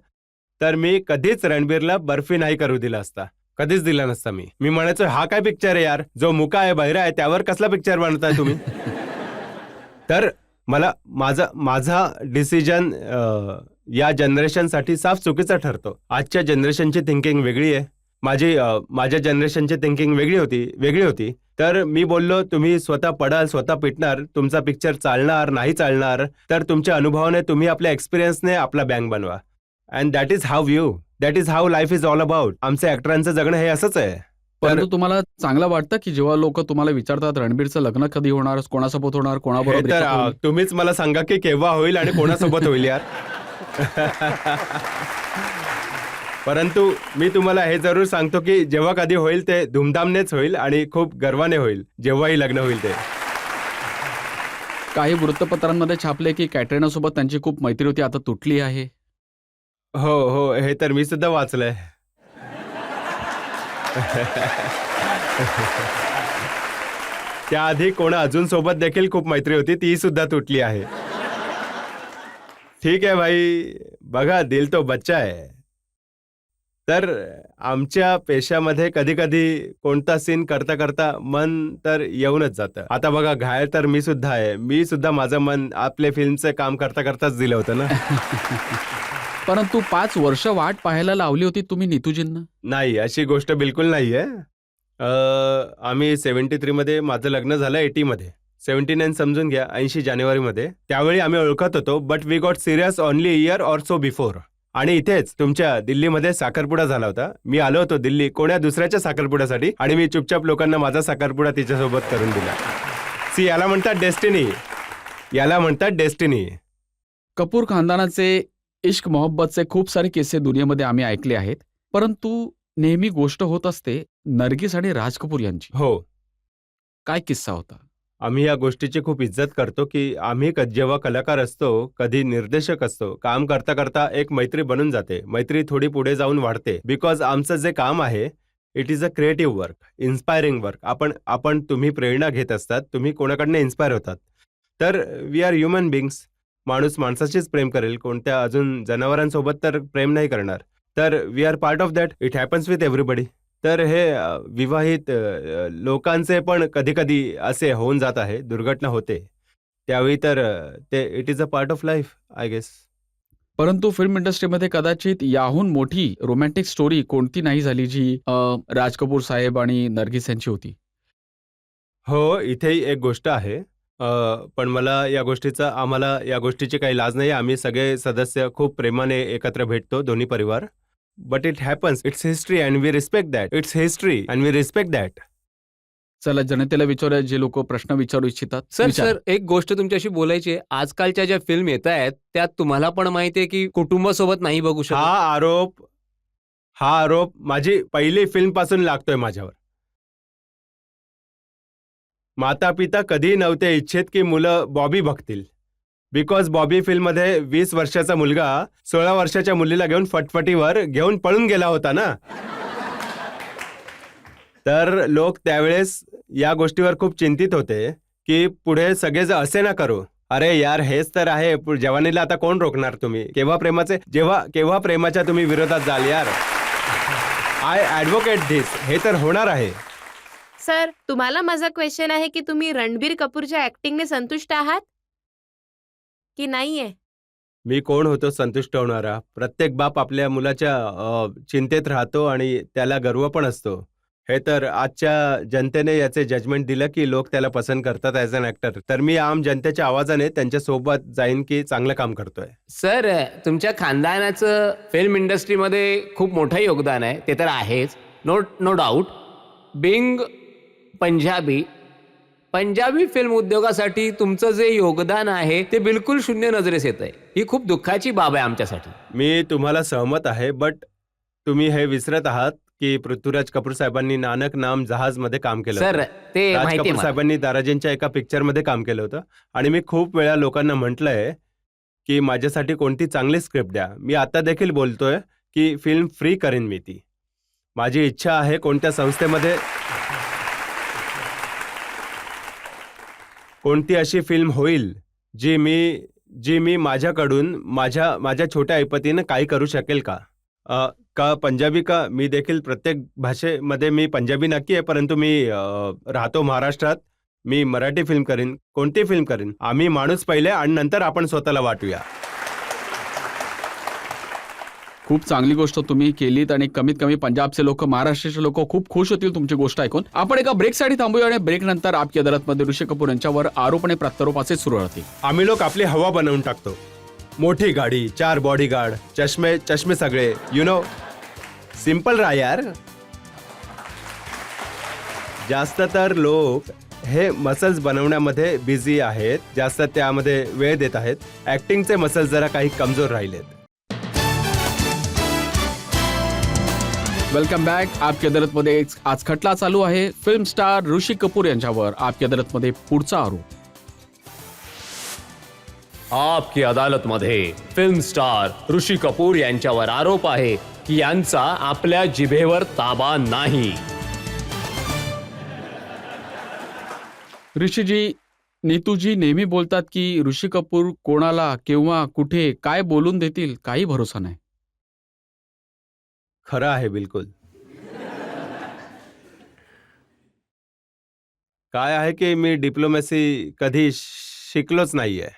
तर मी कधीच रणबीरला बर्फी नाही करू दिला असता. कधीच दिला नसता. मी म्हणायचो हा काय पिक्चर आहे यार, जो मुका आहे, बहिरा आहे, त्यावर कसला पिक्चर बनवताय तुम्ही? तर मला माझा डिसिजन या जनरेशनसाठी साफ चुकीचा ठरतो. आजच्या जनरेशनची थिंकिंग वेगळी आहे. माझ्या जनरेशनची थिंकिंग वेगळी होती. तर मी बोललो तुम्ही स्वतः पडाल, स्वतः पिटणार, तुमचा पिक्चर चालणार नाही चालणार तर तुमच्या अनुभवाने, तुम्ही आपल्या एक्सपिरियन्सने आपला बँक बनवा. And that is how life is all about. आमच्या ऍक्टरांचं जगणं हे असंच आहे. परंतु तुम्हाला चांगलं वाटतं की जेव्हा लोक तुम्हाला विचारतात रणबीरचं लग्न कधी होणार, कोणासोबत होणार, हे कोणाबरोबर तर breakup होईल? तुम्हीच मला सांगा की केव्हा होईल आणि कोणासोबत होईल यार. परंतु मी तुम्हाला हे जरूर सांगतो की जेव्हा कधी होईल ते धूमधामनेच होईल आणि खूप गर्वाने होईल जेव्हाही लग्न होईल ते. काही वृत्तपत्रांमध्ये छापले की कॅटरिना सोबत त्यांची खूप मैत्री होती, आता तुटली आहे. हो हो, हे तर मी सुद्धा वाचलंय. त्याआधी कोणा अजून सोबत देखील खूप मैत्री होती, ती सुद्धा तुटली आहे. ठीक आहे भाई, बघा दिल तो बच्चा आहे. तर आमच्या पेशामध्ये कधी कधी कोणता सीन करता करता मन तर येऊनच जातं. आता बघा घायल तर मी सुद्धा आहे. मी सुद्धा माझं मन आपले फिल्मचं काम करता करताच दिलं होतं ना. परंतु 5 वर्ष वाट पाहायला लावली होती तुम्ही नीतूजींना. नाही, अशी गोष्ट बिलकुल नाहीये. आम्ही 73 मध्ये माझं लग्न झालं 80 मध्ये. 79 समजून घ्या, 80 जानेवारीमध्ये. त्यावेळी आम्ही ओळखत होतो, but we got serious only year or so before. आणि इथेच तुमच्या दिल्लीमध्ये साखरपुडा झाला होता. मी आलो होतो दिल्ली कोण्या दुसऱ्याच्या साखरपुड्यासाठी आणि मी चुपचाप लोकांना माझा साखरपुडा तिच्यासोबत करून दिला. सी, याला म्हणतात डेस्टिनी. याला म्हणतात डेस्टिनी. कपूर खानदानाचे इश्क मोहब्बतचे खूप सारे किस्से दुनियेमध्ये आम्ही ऐकले आहेत, परंतु नेहमी गोष्ट होत असते नर्गिस आणि राज कपूर यांची. हो, काय किस्सा होता? आम्ही या गोष्टीची खूप इज्जत करतो की आम्ही जेव्हा कलाकार असतो, कधी निर्देशक असतो, काम करता करता एक मैत्री बनून जाते. मैत्री थोडी पुढे जाऊन वाढते. बिकॉज आमचं जे काम आहे, it is a creative work, inspiring work. आपण तुम्ही प्रेरणा घेत असतात, तुम्ही कोणाकडनं इन्स्पायर होतात. तर वी आर ह्युमन बिंग्स. माणूस माणसाशीच प्रेम करेल, कोणत्या अजून जनावरांसोबत तर प्रेम नाही करणार. तर we are part of that. It happens with everybody. तर हे विवाहित लोकांचे पण कधी कधी असे होऊन जात आहे, दुर्घटना होते. त्यावेळी तर ते it is a part of life, I guess. परंतु फिल्म इंडस्ट्रीमध्ये कदाचित याहून मोठी रोमॅन्टिक स्टोरी कोणती नाही झाली जी राज कपूर साहेब आणि नर्गिस यांची होती. हो, इथेही एक गोष्ट आहे. पण आम्हाला या गोष्टीची काही लाज नाही. आम्ही सगळे सदस्य खूप प्रेमाने एकत्र भेटतो, दोन्ही परिवार. But it happens. It's history and we respect that. It's history and we respect that. चला जनतेला विचारूया, जे लोक प्रश्न विचारू इच्छितात. सर विचारा. सर एक गोष्ट तुमच्याशी बोलायची आहे. आजकालच्या ज्या फिल्म येत आहेत त्यात तुम्हाला पण माहिती आहे की कुटुंबासोबत नाही बघू शकत. हा आरोप माझी पहिली फिल्म पासून लागतोय माझ्यावर. माता पिता कधी नव्हते इच्छित की मुलं बॉबी बघतील. बिकॉज बॉबी फिल्ममध्ये 20 वर्षाचा मुलगा 16 वर्षाच्या मुलीला घेऊन फटफटीवर घेऊन पळून गेला होता ना. तर लोक त्यावेळेस या गोष्टीवर खूप चिंतित होते की पुढे सगळे असे ना करू. अरे यार, हेच तर आहे. जवानीला आता कोण रोखणार तुम्ही? केव्हा प्रेमाच्या तुम्ही विरोधात जाल यार. I advocate this. हे तर होणार आहे. सर, तुम्हाला माझा क्वेश्चन आहे की तुम्ही रणबीर कपूरच्या ऍक्टिंगने संतुष्ट आहात की नाहीये? मी कोण होतो संतुष्ट होणारा? प्रत्येक बाप आपल्या मुलाच्या चिंतेत राहतो आणि त्याला गर्व पण असतो. हे तर आजच्या जनतेने याचे जजमेंट दिलं की लोक त्याला पसंत करतात ॲज अन ॲक्टर. तर मी आम जनतेच्या आवाजाने त्यांच्यासोबत जाईन की चांगलं काम करतोय. सर, तुमच्या खानदानाचं फिल्म इंडस्ट्रीमध्ये खूप मोठं योगदान आहे, ते तर आहेच, no doubt. Being Punjabi film उद्योगासाठी तुमचं जे योगदान आहे ते बिलकुल शून्य नजरेस येत आहे. ही खूप दुःखाची बाब आहे आमच्यासाठी. मी तुम्हाला सहमत आहे, बट तुम्ही हे विसरत आहात की पृथ्वीराज कपूर साहेबांनी नानक नाम जहाजमध्ये काम केलं सर, होतं. ते राज माहिती कपूर साहेबांनी दाराजेंच्या एका पिक्चरमध्ये काम केलं होतं. आणि मी खूप वेळा लोकांना म्हटलंय की माझ्यासाठी कोणती चांगली स्क्रिप्ट द्या. मी आता देखील बोलतोय की फिल्म फ्री करेन मी ती. माझी इच्छा आहे कोणत्या संस्थेमध्ये कोणती अशी फिल्म होईल जी मी माझ्याकडून माझ्या छोट्या ऐपतीनं काही करू शकेल का? पंजाबी का? मी देखील प्रत्येक भाषेमध्ये मी पंजाबी नक्की आहे, परंतु मी राहतो महाराष्ट्रात. मी मराठी फिल्म करीन, कोणती फिल्म करीन. आम्ही माणूस पहिले आणि नंतर आपण स्वतःला वाटूया. खूप चांगली गोष्ट तुम्ही केलीत आणि कमीत कमी पंजाबचे लोक, महाराष्ट्राचे लोक खूप खुश होतील तुमची गोष्ट ऐकून. आपण एका ब्रेकसाठी थांबूया आणि ब्रेक नंतर आपकी अदालतमध्ये ऋषी कपूर यांच्यावर आरोप आणि प्रत्यारोप असे सुरू राहतील. आम्ही लोक आपली हवा बनवून टाकतो. मोठी गाडी, 4 बॉडीगार्ड, चष्मे सगळे, सिंपल राहा यार. जास्त तर लोक हे मसल्स बनवण्यामध्ये बिझी आहेत, जास्त त्यामध्ये वेळ देत आहेत. ऍक्टिंगचे मसल्स जरा काही कमजोर राहिलेत. Welcome back. आपकी अदालतमध्ये आज खटला चालू आहे फिल्म स्टार ऋषी कपूर यांच्यावर. आपकी अदालतमध्ये पुढचा आरोप. आपकी अदालतमध्ये फिल्म स्टार ऋषी कपूर यांच्यावर आरोप आहे की यांचा आपल्या जिभेवर ताबा नाही. ऋषीजी, नीतूजी नेहमी बोलतात की ऋषी कपूर कोणाला केव्हा कुठे काय बोलून देतील काही भरोसा नाही. खरं आहे बिलकुल. काय आहे की मी डिप्लोमॅसी कधी शिकलोच नाहीये.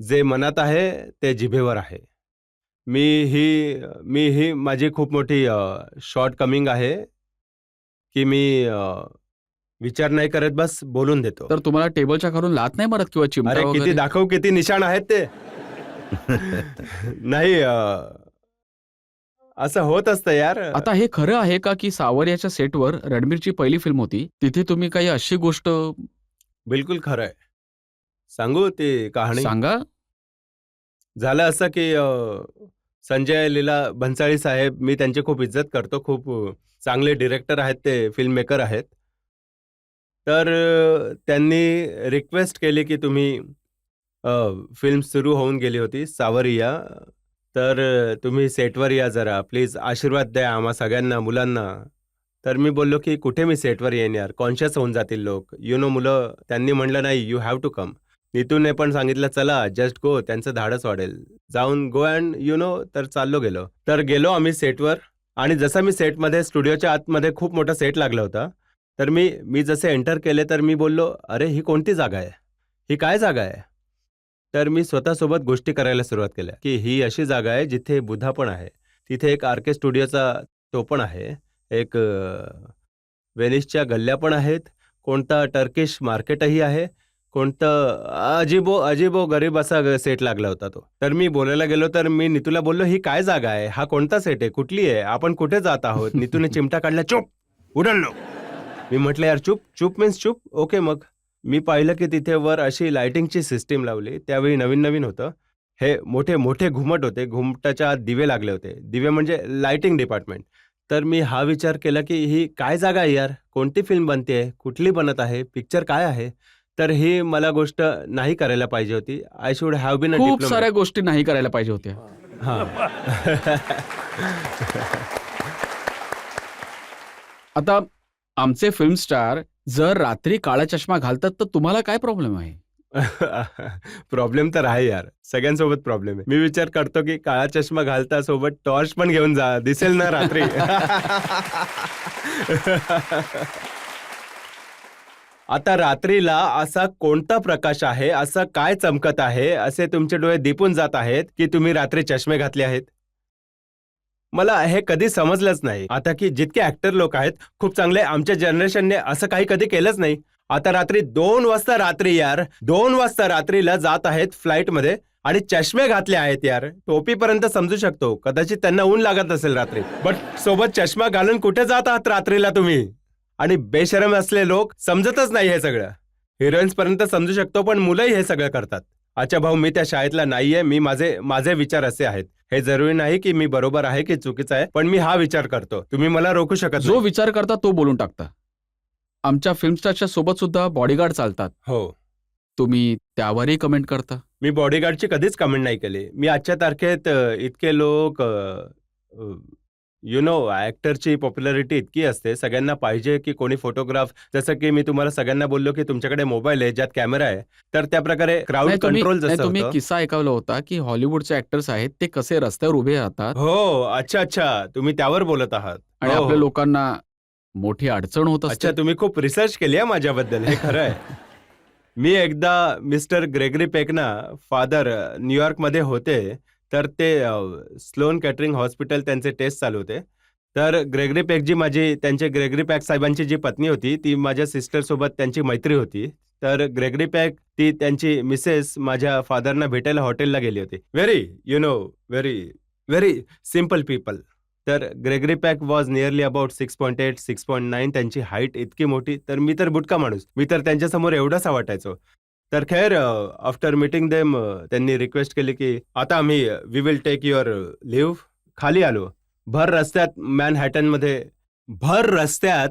जे मनात आहे ते जिभेवर आहे. मी ही माझी खूप मोठी शॉर्ट कमिंग आहे की मी विचार नाही करत, बस बोलून देतो. तर तुम्हाला टेबलच्या खालून लात नाही मारत किंवा चिमटा अरे किती वगैरे? दाखव, किती निशाण आहेत ते. नाही असं होत असतं यार. आता हे खरं आहे का की सावरियाच्या सेटवर रणबीरची पहिली फिल्म होती, तिथे तुम्ही काही अशी गोष्ट बिलकुल खरं आहे. सांगू ती कहाणी. सांगा? झालं असं की संजय लीला भन्साळी साहेब, मी त्यांची खूप इज्जत करतो. खूप चांगले डिरेक्टर आहेत, ते फिल्म मेकर आहेत. तर त्यांनी रिक्वेस्ट केली की तुम्ही फिल्म सुरू होऊन गेली होती सावरिया, तर तुम्ही सेटवर या जरा प्लीज, आशीर्वाद द्या आम्हा सगळ्यांना, मुलांना. तर मी बोललो की कुठे मी सेटवर येईन यार, कॉन्शियस होऊन जातील लोक, मुलं. त्यांनी म्हणलं नाही, यू हॅव टू कम. नीतूने पण सांगितलं चला जस्ट गो, त्यांचं धाडस वाढेल, जाऊन गो अँड तर चाललो गेलो. तर गेलो आम्ही सेटवर, आणि जसं मी सेटमध्ये, स्टुडिओच्या आतमध्ये खूप मोठा सेट लागला होता. तर मी जसे एंटर केले तर मी बोललो, अरे ही कोणती जागा आहे, ही काय जागा आहे. तर मी स्वतःसोबत गोष्टी करायला सुरुवात केल्या की ही अशी जागा आहे जिथे बुधा पण आहे, तिथे एक आर के स्टुडिओचा तो पण आहे, एक वेनिसच्या गल्ल्या पण आहेत, कोणता टर्किश मार्केटही आहे, कोणतं अजिबो गरीब असा सेट लागला होता तो. तर मी बोलायला गेलो, तर मी नीतूला बोललो, ही काय जागा आहे, हा कोणता सेट आहे, कुठली आहे, आपण कुठे जात आहोत. नीतूने चिमटा काढला, चुप उडलो. मी म्हटलं यार चुप चुप मीन्स चुप. ओके. मग मी पाहिलं की तिथे वर अशी लाइटिंगची सिस्टीम लावली. त्यावेळी नवीन होतं. हे मोठे मोठे घुमट होते, घुमटाच्या आत दिवे लागले होते, दिवे म्हणजे लाइटिंग डिपार्टमेंट. तर मी हा विचार केला की ही काय जागा आहे यार, कोणती फिल्म बनते, कुठली बनत आहे, पिक्चर काय आहे. तर ही मला गोष्ट नाही करायला पाहिजे होती. I should have been a खूप डिप्लोमॅट. साऱ्या गोष्टी नाही करायला पाहिजे होत्या. हां. आता आमचे फिल्म स्टार जर रात्री काळा चष्मा घालतात तर तुम्हाला काय प्रॉब्लेम आहे? प्रॉब्लेम तर आहे यार, सगळ्यांसोबत प्रॉब्लेम आहे. मी विचार करतो की काळा चष्मा घालता सोबत टॉर्च पण घेऊन जा, दिसेल ना रात्री. आता रात्रीला असा कोणता प्रकाश आहे, असं काय चमकत आहे, असे तुमचे डोळे दिपून जात आहेत की तुम्ही रात्री चष्मे घातले आहेत. मला हे कधी समजलंच नाही. आता की जितके ऍक्टर लोक आहेत खूप चांगले, आमच्या जनरेशनने असं काही कधी केलंच नाही. आता रात्री 2 वाजता रात्री यार, 2 वाजता रात्रीला जात आहेत फ्लाईटमध्ये आणि चष्मे घातले आहेत यार. टोपीपर्यंत समजू शकतो, कदाचित त्यांना ऊन लागत असेल रात्री, बट सोबत चष्मा घालून कुठे जात आहात रात्रीला तुम्ही. आणि बेशरम असले लोक समजतच नाही हे सगळं. हिरोईन्स पर्यंत समजू शकतो, पण मुलंही हे सगळं करतात. अच्छा भाऊ, मी त्या शाळेतला नाहीये. मी माझे विचार असे आहेत. हे जरुरी नाही की मी बरोबर आहे की चुकीचं आहे, पण मी हा विचार करतो. तुम्ही मला रोखू शकत जो नाही. विचार करता तो बोलून टाकता. आमच्या फिल्म स्टारच्या सोबत सुद्धा बॉडीगार्ड चालतात, हो, तुम्ही त्यावरही कमेंट करता. मी बॉडीगार्डची कधीच कमेंट नाही केली. मी आजच्या तारखेत इतके लोक, ऍक्टरची पॉप्युलॅरिटी इतकी असते, सगळ्यांना पाहिजे की कोणी फोटोग्राफ. जसं की मी तुम्हाला सगळ्यांना बोललो की तुमच्याकडे मोबाईल आहे ज्यात कॅमेरा आहे, तर त्या प्रकारे क्राऊड नाही, कंट्रोल जसं तुम्ही एक होतं. किस्सा ऐकवला होता की हॉलिवूडचे ऍक्टर्स आहेत ते कसे रस्त्यावर उभे राहतात हो, अच्छा, तुम्ही त्यावर बोलत आहात. आणि हो, आपल्या हो. लोकांना मोठी अडचण होत असते. अच्छा, तुम्ही खूप रिसर्च केली आहे माझ्याबद्दल, हे खरं आहे. मी एकदा मिस्टर ग्रेगरी पेकना फादर न्यूयॉर्कमध्ये होते, तर ते स्लोन कॅटरिंग हॉस्पिटल त्यांचे टेस्ट चालू होते. तर ग्रेगरी पेक त्यांचे ग्रेगरी पॅक साहेबांची जी पत्नी होती, ती माझ्या सिस्टरसोबत त्यांची मैत्री होती. तर ग्रेगरी पॅक, ती त्यांची मिसेस माझ्या फादरना भेटायला हॉटेलला गेली होती. Very very very simple people. तर Gregory Peck was nearly about 6.8 6.9 त्यांची हाईट इतकी मोठी, तर मी तर बुटका माणूस, मी तर त्यांच्यासमोर एवढासा वाटायचो. तर खैर आफ्टर मीटिंग देम त्यांनी रिक्वेस्ट केली की आता आम्ही we will take your leave. खाली आलो. भर रस्त्यात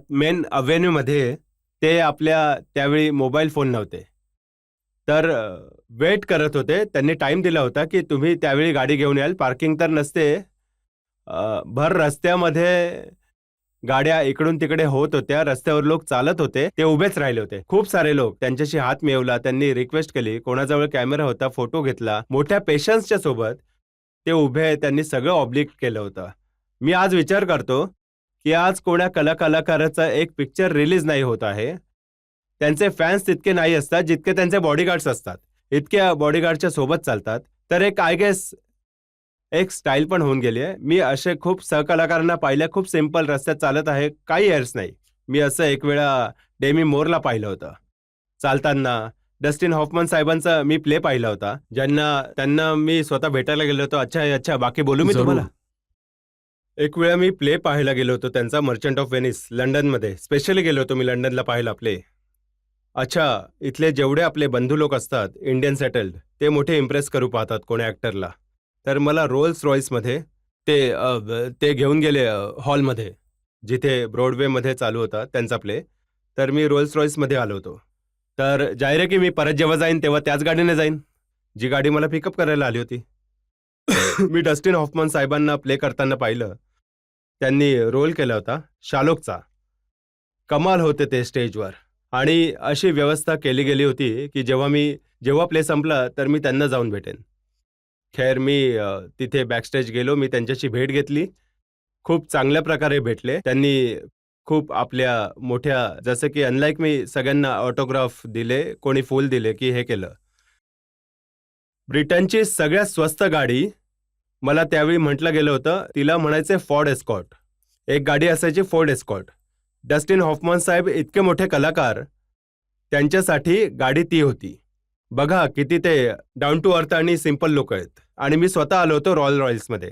मेन अव्हेन्यूमध्ये ते आपल्या त्यावेळी मोबाईल फोन नव्हते, तर वेट करत होते. त्यांनी टाइम दिला होता की तुम्ही त्यावेळी गाडी घेऊन याल, पार्किंग तर नसते. भर रस्त्यामध्ये गाड्या इकडून तिकडे होत होत्या, रस्त्यावर लोक चालत होते, ते उभेच राहिले होते. खूप सारे लोक त्यांच्याशी हात मिळवला, त्यांनी रिक्वेस्ट केली, कोणाजवळ कॅमेरा होता फोटो घेतला. मोठ्या पेशन्सच्या सोबत ते उभे, त्यांनी सगळं ऑब्लिक केलं होतं. मी आज विचार करतो की आज कोणा कलाकाराचा एक पिक्चर रिलीज नाही होत आहे, त्यांचे फॅन्स तितके नाही असतात जितके त्यांचे बॉडीगार्ड्स असतात. इतक्या बॉडीगार्डच्या सोबत चालतात, तर एक आय गेस एक स्टाईल पण होऊन गेली आहे. मी असे खूप सहकलाकारांना पाहिलं, खूप सिंपल रस्त्यात चालत आहे, काही एअर्स नाही. मी असं एक वेळा डेमी मोरला पाहिलं होतं चालताना. डस्टिन हॉफमन साहेबांचा मी प्ले पाहिला होता, त्यांना मी स्वतः भेटायला गेलो होतो. अच्छा बाकी बोलू मी जरूर. तुम्हाला. एक वेळा मी प्ले पाहायला गेलो होतो त्यांचा, मर्चंट ऑफ व्हेनिस, लंडनमध्ये. स्पेशली गेलो होतो मी लंडनला पाहायला प्ले. अच्छा, इथले जेवढे आपले बंधू लोक असतात इंडियन सेटल्ड, ते मोठे इम्प्रेस करू पाहतात कोण्या ॲक्टरला. तर मला रोल्स रॉईसमध्ये ते घेऊन गेले हॉलमध्ये, जिथे ब्रॉडवेमध्ये चालू होता त्यांचा प्ले. तर मी रोल्स रॉईसमध्ये आलो होतो. तर जाहीर आहे की मी परत जेव्हा जाईन तेव्हा त्याच गाडीने जाईन, जी गाडी मला पिकअप करायला आली होती. मी डस्टिन हॉफमन साहेबांना प्ले करताना पाहिलं. त्यांनी रोल केला होता शालोकचा. कमाल होते ते स्टेजवर, आणि अशी व्यवस्था केली गेली होती की जेव्हा प्ले संपला तर मी त्यांना जाऊन भेटेन. खैर मी तिथे बॅकस्टेज गेलो, मी त्यांच्याशी भेट घेतली. खूप चांगल्या प्रकारे भेटले. त्यांनी खूप आपल्या मोठ्या, जसं की अनलाईक मी सगळ्यांना ऑटोग्राफ दिले, कोणी फूल दिले, की हे केलं. ब्रिटनची सगळ्यात स्वस्त गाडी मला त्यावेळी म्हटलं गेलं होतं, तिला म्हणायचे फॉर्ड एस्कॉर्ट. एक गाडी असायची फोर्ड एस्कॉर्ट. डस्टिन हॉफमन साहेब इतके मोठे कलाकार, त्यांच्यासाठी गाडी ती होती. बघा किती ते डाऊन टू अर्थ आणि सिंपल लोक आहेत. आणि मी स्वतः आलो होतो रॉयल रॉयल्समध्ये.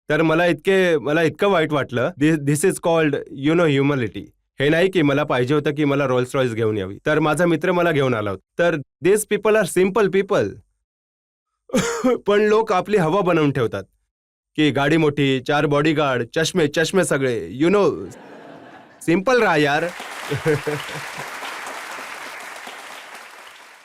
तर मला इतकं वाईट वाटलं. दिस इज कॉल्ड ह्युमॅनिटी. हे नाही की मला पाहिजे होतं की मला रोल्स रॉयल्स घेऊन यावी, तर माझा मित्र मला घेऊन आला होता. तर दिस पीपल आर सिंपल पीपल. पण लोक आपली हवा बनवून ठेवतात की गाडी मोठी, 4 बॉडीगार्ड, चष्मे सगळे, सिंपल राहा यार.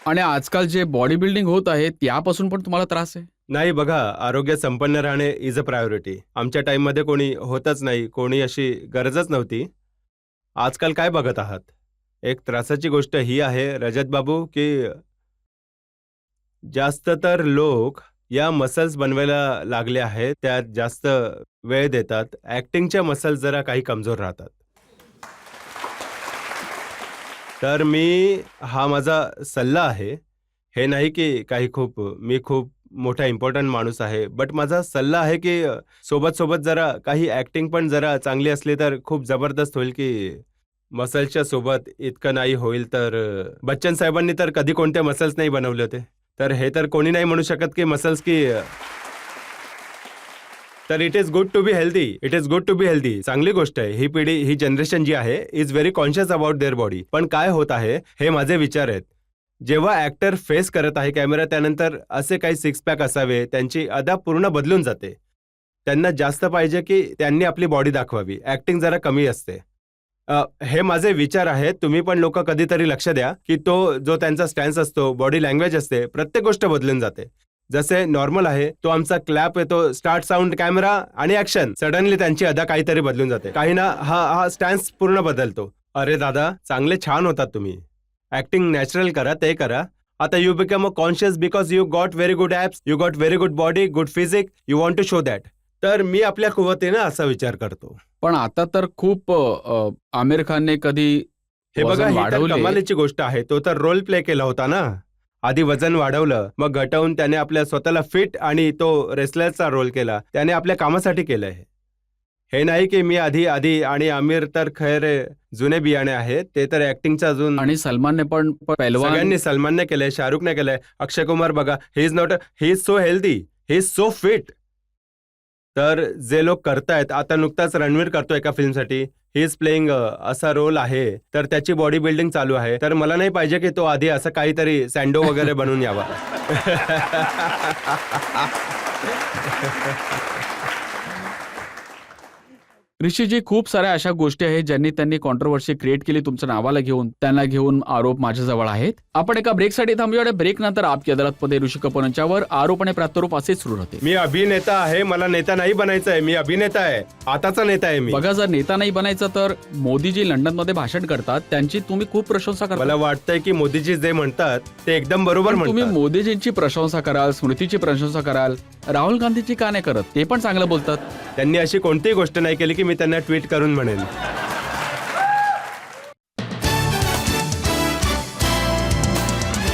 आणि आजकाल जे बॉडी बिल्डिंग होत आहे त्यापासून पण तुम्हाला त्रास आहे? नाही, बघा, आरोग्य संपन्न राहणे इज अ प्रायोरिटी. आमच्या टाईममध्ये कोणी होतच नाही, कोणी अशी गरजच नव्हती. आजकाल काय बघत आहात? एक त्रासाची गोष्ट ही आहे रजत बाबू, की जास्त तर लोक या मसल्स बनवायला लागले आहेत, त्यात जास्त वेळ देतात. ॲक्टिंगच्या मसल्स जरा काही कमजोर राहतात. तर हा माझा सल्ला आहे. हे नाही की मी खूप मोठा इम्पॉर्टंट माणूस आहे, बट माझा सल्ला आहे की सोबत जरा काही ॲक्टिंग पण जरा चांगली असली तर खूप जबरदस्त होईल. की मसल्सच्या सोबत इतकं नाही होईल तर बच्चन साहेबांनी तर कधी कोणते मसल्स नाही बनवले होते, तर हे तर कोणी नाही म्हणू शकत की मसल्स की. तर it is good to be healthy. चांगली गोष्ट आहे. ही पिढी, ही जनरेशन जी आहे is very conscious about their body. पण काय होत आहे, हे माझे विचार आहेत. जेव्हा ॲक्टर फेस करत आहे कॅमेरा, त्यानंतर असे काही सिक्स पॅक असावे, त्यांची अदा पूर्ण बदलून जाते. त्यांना जास्त पाहिजे की त्यांनी आपली बॉडी दाखवावी, ॲक्टिंग जरा कमी असते. हे माझे विचार आहेत. तुम्ही पण लोक कधीतरी लक्ष द्या की तो जो त्यांचा स्टॅन्स असतो, बॉडी लँग्वेज असते, प्रत्येक गोष्ट बदलून जाते. जसे नॉर्मल आहे तो आमचा क्लॅप येतो, स्टार्ट, साऊंड, कॅमेरा आणि ॲक्शन, सडनली त्यांची अदा काहीतरी बदलून जाते. काही ना हा स्टॅन्स पूर्ण बदलतो. अरे दादा, चांगले छान होतात तुम्ही, ॲक्टिंग नॅचरल करा, ते करा. आता you become a conscious because you got very good abs, you got very good body, good physique, you want to show that. तर मी आपल्या कुवतीनं असा विचार करतो. पण आता तर खूप आमिर खानने कधी हे बघा, वजन ही तर वाढवले. कमालीची गोष्ट आहे. तो तर रोल प्ले केला होता ना. आधी वजन वाढवलं, मग घटवून त्याने आपल्या स्वतःला फिट, आणि तो रेसलरचा रोल केला. त्याने आपल्या कामासाठी केलंय. हे नाही की मी आधी आणि आमिर तर खैर जुने बियाणे आहेत, ते तर ऍक्टिंगचा अजून. आणि सलमानने पण पहिलवान. सगळ्यांनी, सलमानने केलंय, शाहरुखने केलंय, अक्षय कुमार बघा, he is so healthy, he is so fit. तर जे लोक करतायत, आता नुकताच रणवीर करतोय एका फिल्मसाठी, ही इज प्लेइंग असा रोल आहे, तर त्याची बॉडी बिल्डिंग चालू आहे. तर मला नाही पाहिजे की तो आधी असं काहीतरी सँडो वगैरे बनून यावा. ऋषीजी, खूप साऱ्या अशा गोष्टी आहेत ज्यांनी त्यांनी कॉन्ट्रोवर्सी क्रिएट केली तुमच्या नावाला घेऊन, त्यांना घेऊन आरोप माझ्याजवळ आहेत. आपण एका ब्रेकसाठी थांबूया. ब्रेक नंतर आपकी अदालतमध्ये ऋषी कपूर यांच्यावर आरोप आणि प्रत्यारोप असेच सुरू होते. मी अभिनेता आहे, मला नेता नाही बनायचं आहे. मी अभिनेता आहे, आताचा नेता आहे मी. बघा, जर नेता नाही बनायचं तर मोदीजी लंडनमध्ये भाषण करतात, त्यांची तुम्ही खूप प्रशंसा करता. मला वाटतंय की मोदीजी जे म्हणतात ते एकदम बरोबर पण तुम्ही म्हणतात. मोदीजींची प्रशंसा कराल, स्मृतीची प्रशंसा कराल, राहुल गांधीची का नाही करत? ते पण चांगलं बोलतात. त्यांनी अशी कोणतीही गोष्ट नाही केली की मी त्यांना ट्विट करून म्हणेन.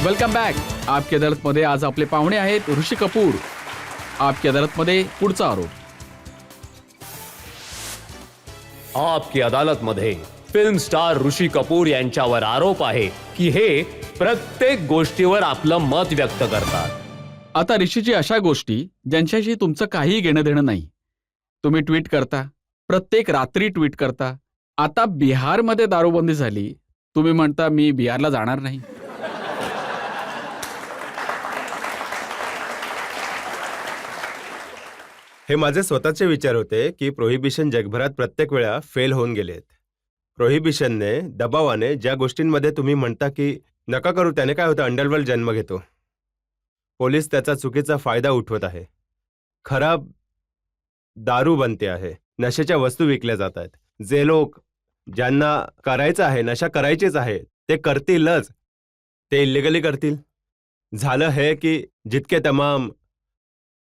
Welcome back. आपकी अदालतमध्ये आज आपले पाहुणे आहेत ऋषी कपूर. आपकी अदालतमध्ये पुढचा आरोप. आपकी अदालतमध्ये फिल्म स्टार ऋषी कपूर यांच्यावर आरोप आहे की हे प्रत्येक गोष्टीवर आपलं मत व्यक्त करतात. आता ऋषीजी, अशा गोष्टी ज्यांच्याशी तुमचं काही घेणं देणं नाही, तुम्ही ट्विट करता, प्रत्येक रात्री ट्विट करता. आता बिहारमध्ये दारूबंदी झाली, तुम्ही म्हणता मी बिहारला जाणार नाही. हे माझे स्वतःचे विचार होते की प्रोहिबिशन जगभरात प्रत्येक वेळा फेल होऊन गेलेत. प्रोहिबिशनने, दबावाने, ज्या गोष्टींमध्ये तुम्ही म्हणता की नका करू, त्याने काय होतं, अंडरवर्ल्ड जन्म घेतो. पोलीस त्याचा चुकीचा फायदा उठवत आहे. खराब दारू बनते आहे, नशेच्या वस्तू विकल्या जात आहेत. जे लोक, ज्यांना करायचं आहे, नशा करायचीच आहे, ते करतीलच. ते इलिगली करतील. झालं हे की जितके तमाम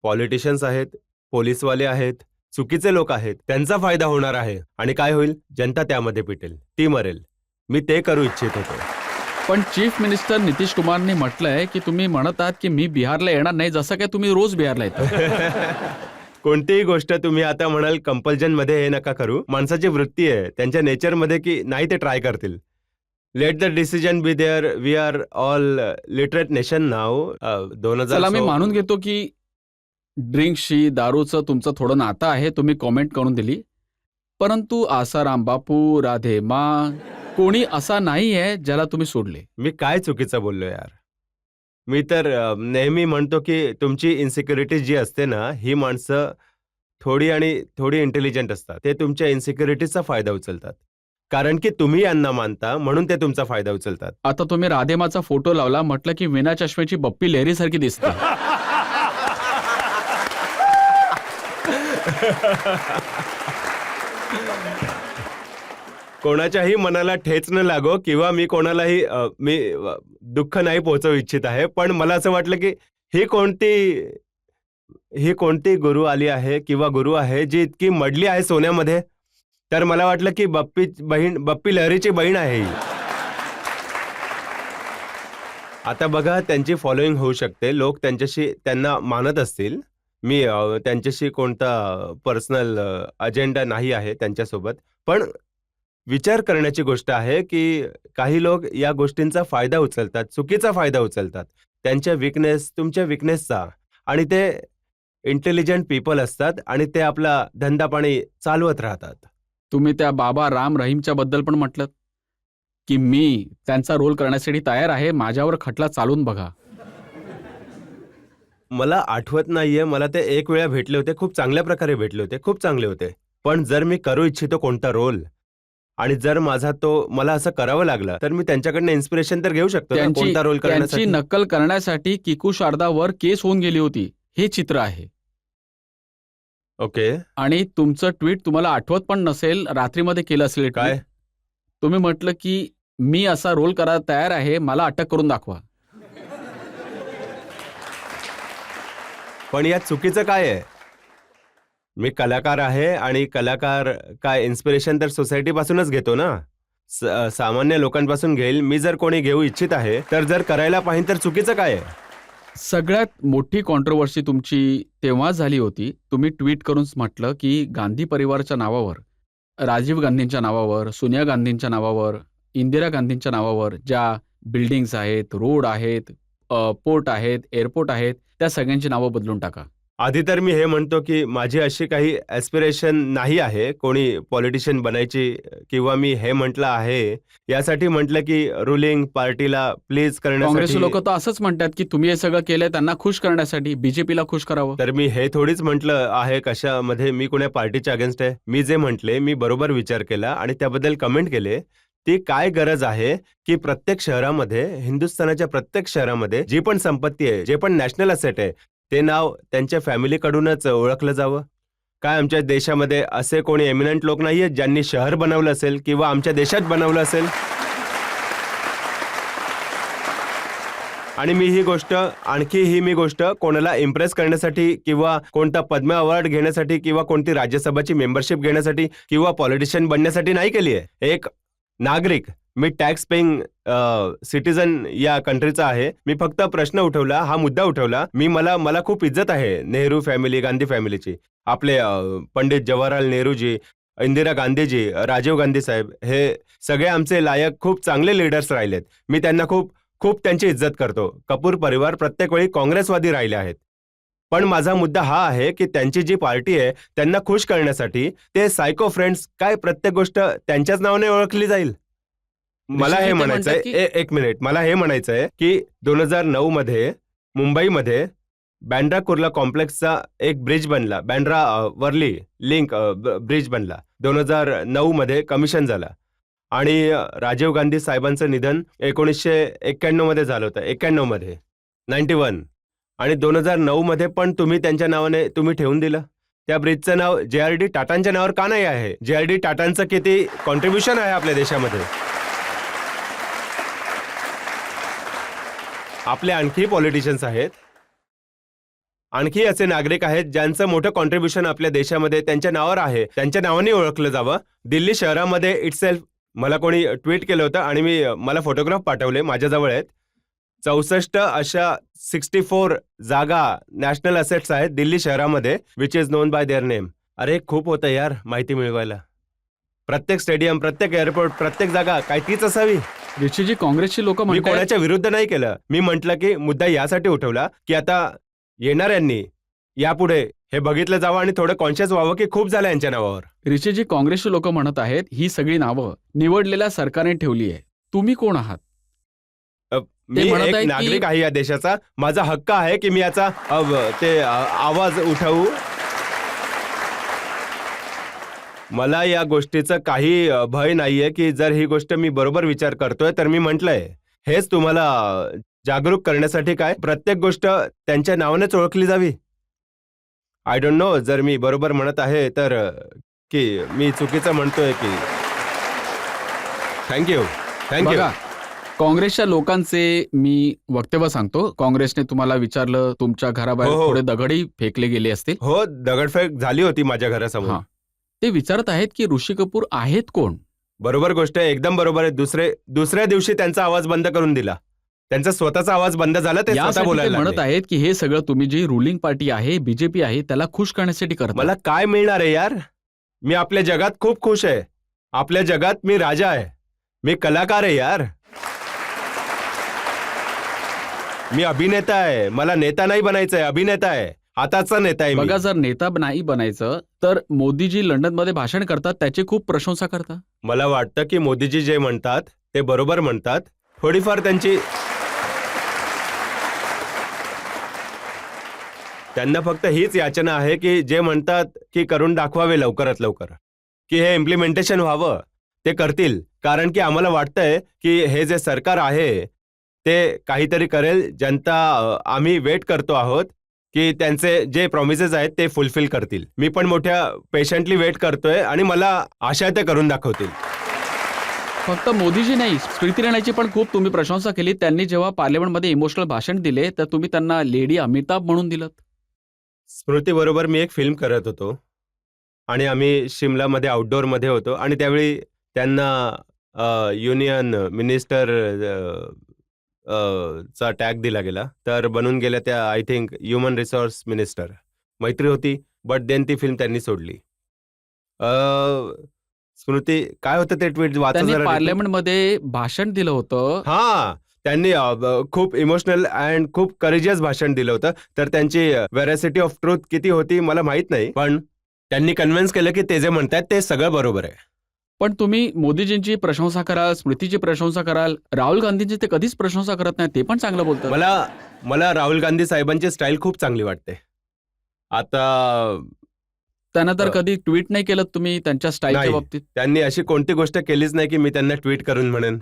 पॉलिटिशियन्स आहेत, पोलीसवाले आहेत, चुकीचे लोक आहेत, त्यांचा फायदा होणार आहे. आणि काय होईल? जनता त्यामध्ये पिटेल, ती मरेल. मी ते करू इच्छित होतो. पण चीफ मिनिस्टर नितीश कुमारने म्हटलंय की तुम्ही म्हणत आहात की मी बिहारला येणार नाही, जसं काय तुम्ही रोज बिहारला येता. कोणतीही गोष्ट तुम्ही आता म्हणाल कंपल्जन मध्ये हे नका करू. माणसाची वृत्ती आहे, त्यांच्या नेचरमध्ये की नाही ते ट्राय करतील. Let the decision be there. We are all literate nation now. चला, मी मानून घेतो की ड्रिंक्सशी, दारूचं तुमचं थोडं नातं आहे, तुम्ही कॉमेंट करून दिली. परंतु आसाराम बापू, राधे माँ, कोणी असा नाही आहे ज्याला तुम्ही सोडले. मी काय चुकीचं बोललो यार? मी तर नेहमी म्हणतो की तुमची इन्सिक्युरिटी जी असते ना, ही माणसं थोडी इंटेलिजंट असतात. ते तुमच्या इन्सिक्युरिटीचा फायदा उचलतात. कारण की तुम्ही यांना मानता, म्हणून ते तुमचा फायदा उचलतात. आता तुम्ही राधेमाचा फोटो लावला, म्हटलं की विना चष्म्याची बप्पी लेहरीसारखी दिसते. कोणाच्याही मनाला ठेच न लागो किंवा मी कोणालाही मी दुःख नाही पोहोचवू इच्छित आहे. पण मला असं वाटलं की ही कोणती गुरु आली आहे किंवा गुरु आहे जी इतकी मडली आहे सोन्यामध्ये. तर मला वाटलं की बप्पी लहरीची बहीण आहे ही. आता बघा, त्यांची फॉलोईंग होऊ शकते, लोक त्यांना मानत असतील. मी त्यांच्याशी कोणता पर्सनल अजेंडा नाही आहे त्यांच्यासोबत. पण विचार करण्याची गोष्ट आहे की काही लोक या गोष्टींचा फायदा उचलतात, चुकीचा फायदा उचलतात, त्यांच्या विकनेस, तुमच्या विकनेसचा. आणि ते इंटेलिजंट पीपल असतात आणि ते आपला धंदा पाणी चालवत राहतात. तुम्ही त्या बाबा राम रहीमच्या बद्दल पण म्हटलं की मी त्यांचा रोल करण्यासाठी तयार आहे, माझ्यावर खटला चालून बघा. मला आठवत नाहीये, मला ते एक वेळा भेटले होते, खूप चांगल्या प्रकारे भेटले होते, खूप चांगले होते. पण जर मी करू इच्छितो कोणता रोल आणि जर मला असं करावं लागलं, तर मी त्यांच्याकडनं इन्स्पिरेशन तर घेऊ शकतो ना, कोणता रोल त्यांची करण्यासाठी. नक्कल करण्यासाठी किकू शारदावर केस होऊन गेली होती, हे चित्र आहे. ओके, आणि तुमचं ट्विट तुम्हाला आठवत पण नसेल, रात्रीमध्ये केलं असेल काय? tweet. तुम्ही म्हटलं की मी असा रोल करायला तयार आहे, मला अटक करून दाखवा. पण यात चुकीचं काय आहे? मी कलाकार आहे आणि कलाकार काय इन्स्पिरेशन तर सोसायटीपासूनच घेतो ना, सामान्य लोकांपासून घेईल. मी जर कोणी घेऊ इच्छित आहे तर जर करायला पाहिजे तर चुकीचं काय आहे? सगळ्यात मोठी कॉन्ट्रोवर्सी तुमची तेव्हा झाली होती, तुम्ही ट्विट करून म्हटलं की गांधी परिवाराच्या नावावर, राजीव गांधींच्या नावावर, सोनिया गांधींच्या नावावर, इंदिरा गांधींच्या नावावर ज्या बिल्डिंग्स आहेत, रोड आहेत, पोर्ट आहेत, एअरपोर्ट आहेत, त्या सगळ्यांची नावं बदलून टाका. आधी तर मी हे म्हणतो की माझी अशी काही ॲस्पिरेशन नाही आहे कोणी पॉलिटिशियन बनायची, किंवा मी हे म्हटलं आहे यासाठी म्हटलं की रुलिंग पार्टीला प्लीज काँग्रेसचे करण्यासाठी. लोक तर असंच म्हणतात की तुम्ही हे सगळं केलंय त्यांना खुश करण्यासाठी, बीजेपीला खुश करावं. तर मी हे थोडीच म्हटलं आहे कशामध्ये मी कोण्या पार्टीच्या अगेन्स्ट आहे. मी जे म्हटले मी बरोबर विचार केला आणि त्याबद्दल कमेंट केले. ती काय गरज आहे की प्रत्येक शहरामध्ये, हिंदुस्थानाच्या प्रत्येक शहरामध्ये जी पण संपत्ती आहे, जे पण नॅशनल असेट आहे, ते नाव त्यांच्या फॅमिलीकडूनच ओळखलं जावं. काय आमच्या देशामध्ये असे कोणी एमिनंट लोक नाहीयेत ज्यांनी शहर बनवलं असेल किंवा आमच्या देशात बनवलं असेल? आणि मी गोष्ट कोणाला इम्प्रेस करण्यासाठी किंवा कोणता पद्म अवॉर्ड घेण्यासाठी किंवा कोणती राज्यसभाची मेंबरशिप घेण्यासाठी किंवा पॉलिटिशियन बनण्यासाठी नाही केली आहे. एक नागरिक, मी टॅक्स पेइंग सिटीजन या कंट्रीचा आहे. मी फक्त प्रश्न उठवला, हा मुद्दा उठवला. मला खूप इज्जत आहे नेहरू फॅमिली, गांधी फॅमिलीची. आपले पंडित जवाहरलाल नेहरूजी, इंदिरा गांधीजी, राजीव गांधी साहेब, हे सगळे आमचे लायक खूप चांगले लीडर्स राहिलेत. मी त्यांना खूप त्यांची इज्जत करतो. कपूर परिवार प्रत्येक वेळी काँग्रेसवादी राहिले आहेत. पण माझा मुद्दा हा आहे की त्यांची जी पार्टी आहे त्यांना खुश करण्यासाठी ते सायको फ्रेंड्स काय प्रत्येक गोष्ट त्यांच्याच नावाने ओळखली जाईल. मला हे ते म्हणायचंय, म्हणतात एक मिनिट, मला हे म्हणायचंय की 2009 मध्ये मुंबईमध्ये बँड्रा कुर्ला कॉम्प्लेक्सचा एक ब्रिज बनला, बँड्रा वर्ली लिंक ब्रिज बनला. 2009 मध्ये कमिशन झाला आणि राजीव गांधी साहेबांचं निधन 1991 मध्ये झालं होतं. 91 मध्ये 91, आणि 2009 मध्ये पण तुम्ही त्यांच्या नावाने तुम्ही ठेवून दिलं. त्या ब्रिजचं नाव JRD टाटांच्या नावावर का नाही आहे? JRD टाटांचं किती कॉन्ट्रीब्युशन आहे आपल्या देशामध्ये. आपले आणखी पॉलिटिशियन्स आहेत, आणखी असे नागरिक आहेत ज्यांचं मोठं कॉन्ट्रीब्युशन आपल्या देशामध्ये त्यांच्या नावावर आहे. त्यांच्या नावाने ओळखलं जावं. दिल्ली शहरामध्ये इटसेल्फ, मला कोणी ट्विट केलं होतं आणि मला फोटोग्राफ पाठवले, माझ्याजवळ आहेत. 64 अशा 64 जागा नॅशनल असेट्स आहेत दिल्ली शहरामध्ये, which is known by their name. अरे खूप होतं यार माहिती मिळवायला. प्रत्येक स्टेडियम, प्रत्येक एअरपोर्ट, प्रत्येक जागा काय तीच असावी? ऋषीजी, काँग्रेसची लोक मी म्हणतात कोणाच्या विरुद्ध नाही केलं. मी म्हटलं की मुद्दा यासाठी उठवला की आता येणाऱ्यांनी यापुढे हे बघितलं जावं आणि थोडं कॉन्शियस व्हावं की खूप झालं यांच्या नावावर. ऋषीजी, काँग्रेसची लोक म्हणत आहेत ही सगळी नावं निवडलेल्या सरकारने ठेवली आहे. तुम्ही कोण आहात? मी म्हणत एक आहेत की- नागरिक आहे या देशाचा. माझा हक्क आहे की मी याचा आवाज उठवू. मला या गोष्टीचं काही भय नाहीये की जर ही गोष्ट मी बरोबर विचार करतोय तर मी म्हटलंय हेच तुम्हाला जागरूक करण्यासाठी काय प्रत्येक गोष्ट त्यांच्या नावानेच ओळखली जावी. आय डोंट नो जर मी बरोबर म्हणत आहे तर की मी चुकीचं म्हणतोय की. थँक्यू. बघा, काँग्रेसच्या लोकांचे मी वक्तव्य सांगतो. काँग्रेसने तुम्हाला विचारलं, तुमच्या घराबाहेर हो, हो. थोडे दगडही फेकले गेले असतील. हो, दगडफेक झाली होती माझ्या घरासमोर. हा. ते विचारत आहेत की ऋषी कपूर आहेत कोण? बरोबर गोष्ट आहे, एकदम बरोबर आहे. दुसऱ्या दिवशी त्यांचा आवाज बंद करून दिला. त्यांचा स्वतःचा आवाज बंद झाला, ते स्वतः यासाठी ते बोलायला म्हणत लागले. आहेत की हे सगळं तुम्ही जी रुलिंग पार्टी आहे, बीजेपी आहे, त्याला खुश करण्यासाठी करता. मला काय मिळणार आहे यार? मी आपल्या जगात खूप खुश आहे. आपल्या जगात मी राजा आहे, मी कलाकार आहे यार. मी अभिनेता आहे. मला नेता नाही बनायचंय, अभिनेता आहे. आताचा नेता आहे मी. बघा, जर नेता नाही बनायचं तर मोदीजी लंडनमध्ये भाषण करतात, त्याची खूप प्रशंसा करतात. मला वाटतं की मोदीजी जे म्हणतात ते बरोबर म्हणतात. थोडीफार त्यांना फक्त हीच याचना आहे की जे म्हणतात की करून दाखवावे लवकरात लवकर, की हे इम्प्लिमेंटेशन व्हावं. ते करतील, कारण की आम्हाला वाटतंय की हे जे सरकार आहे ते काहीतरी करेल. जनता आम्ही वेट करतो आहोत की त्यांचे जे प्रॉमिसेस आहेत ते फुलफिल करतील. मी पण मोठ्या पेशंटली वेट करतोय आणि मला आशा ते करून दाखवतील. फक्त मोदीजी नाही, स्मृती इराणीची पण खूप तुम्ही प्रशंसा केली. त्यांनी जेव्हा पार्लमेंटमध्ये इमोशनल भाषण दिले तर तुम्ही त्यांना लेडी अमिताभ म्हणून दिलं. स्मृती बरोबर मी एक फिल्म करत होतो आणि आम्ही शिमलामध्ये आउटडोअरमध्ये होतो आणि त्यावेळी त्यांना युनियन मिनिस्टर चा टॅग दिला गेला, तर बनून गेल्या त्या I think human resource minister. मैत्री होती, बट देन ती फिल्म त्यांनी सोडली. स्मृती काय होतं ते ट्विट वाचा त्यांनी जरा. पार्लमेंटमध्ये भाषण दिलं होतं. हा, त्यांनी खूप इमोशनल अँड खूप करेजियस भाषण दिलं होतं. तर त्यांची व्हेरॅसिटी ऑफ ट्रूथ किती होती मला माहित नाही, पण त्यांनी कन्व्हिन्स केलं की ते जे म्हणतात ते सगळं बरोबर आहे. पण तुम्ही मोदीजींची प्रशंसा कराल, स्मृतीची प्रशंसा कराल, राहुल गांधींची ते कधीच प्रशंसा करत नाही, ते पण चांगलं बोलतात. मला राहुल गांधी साहेबांची स्टाईल खूप चांगली वाटते. आता त्यांना तर अ, कधी ट्विट नाही केलं तुम्ही त्यांच्या स्टाईलच्या नाही, बाबतीत? त्यांनी अशी कोणती गोष्ट केलीच नाही की मी त्यांना ट्विट करून म्हणेन.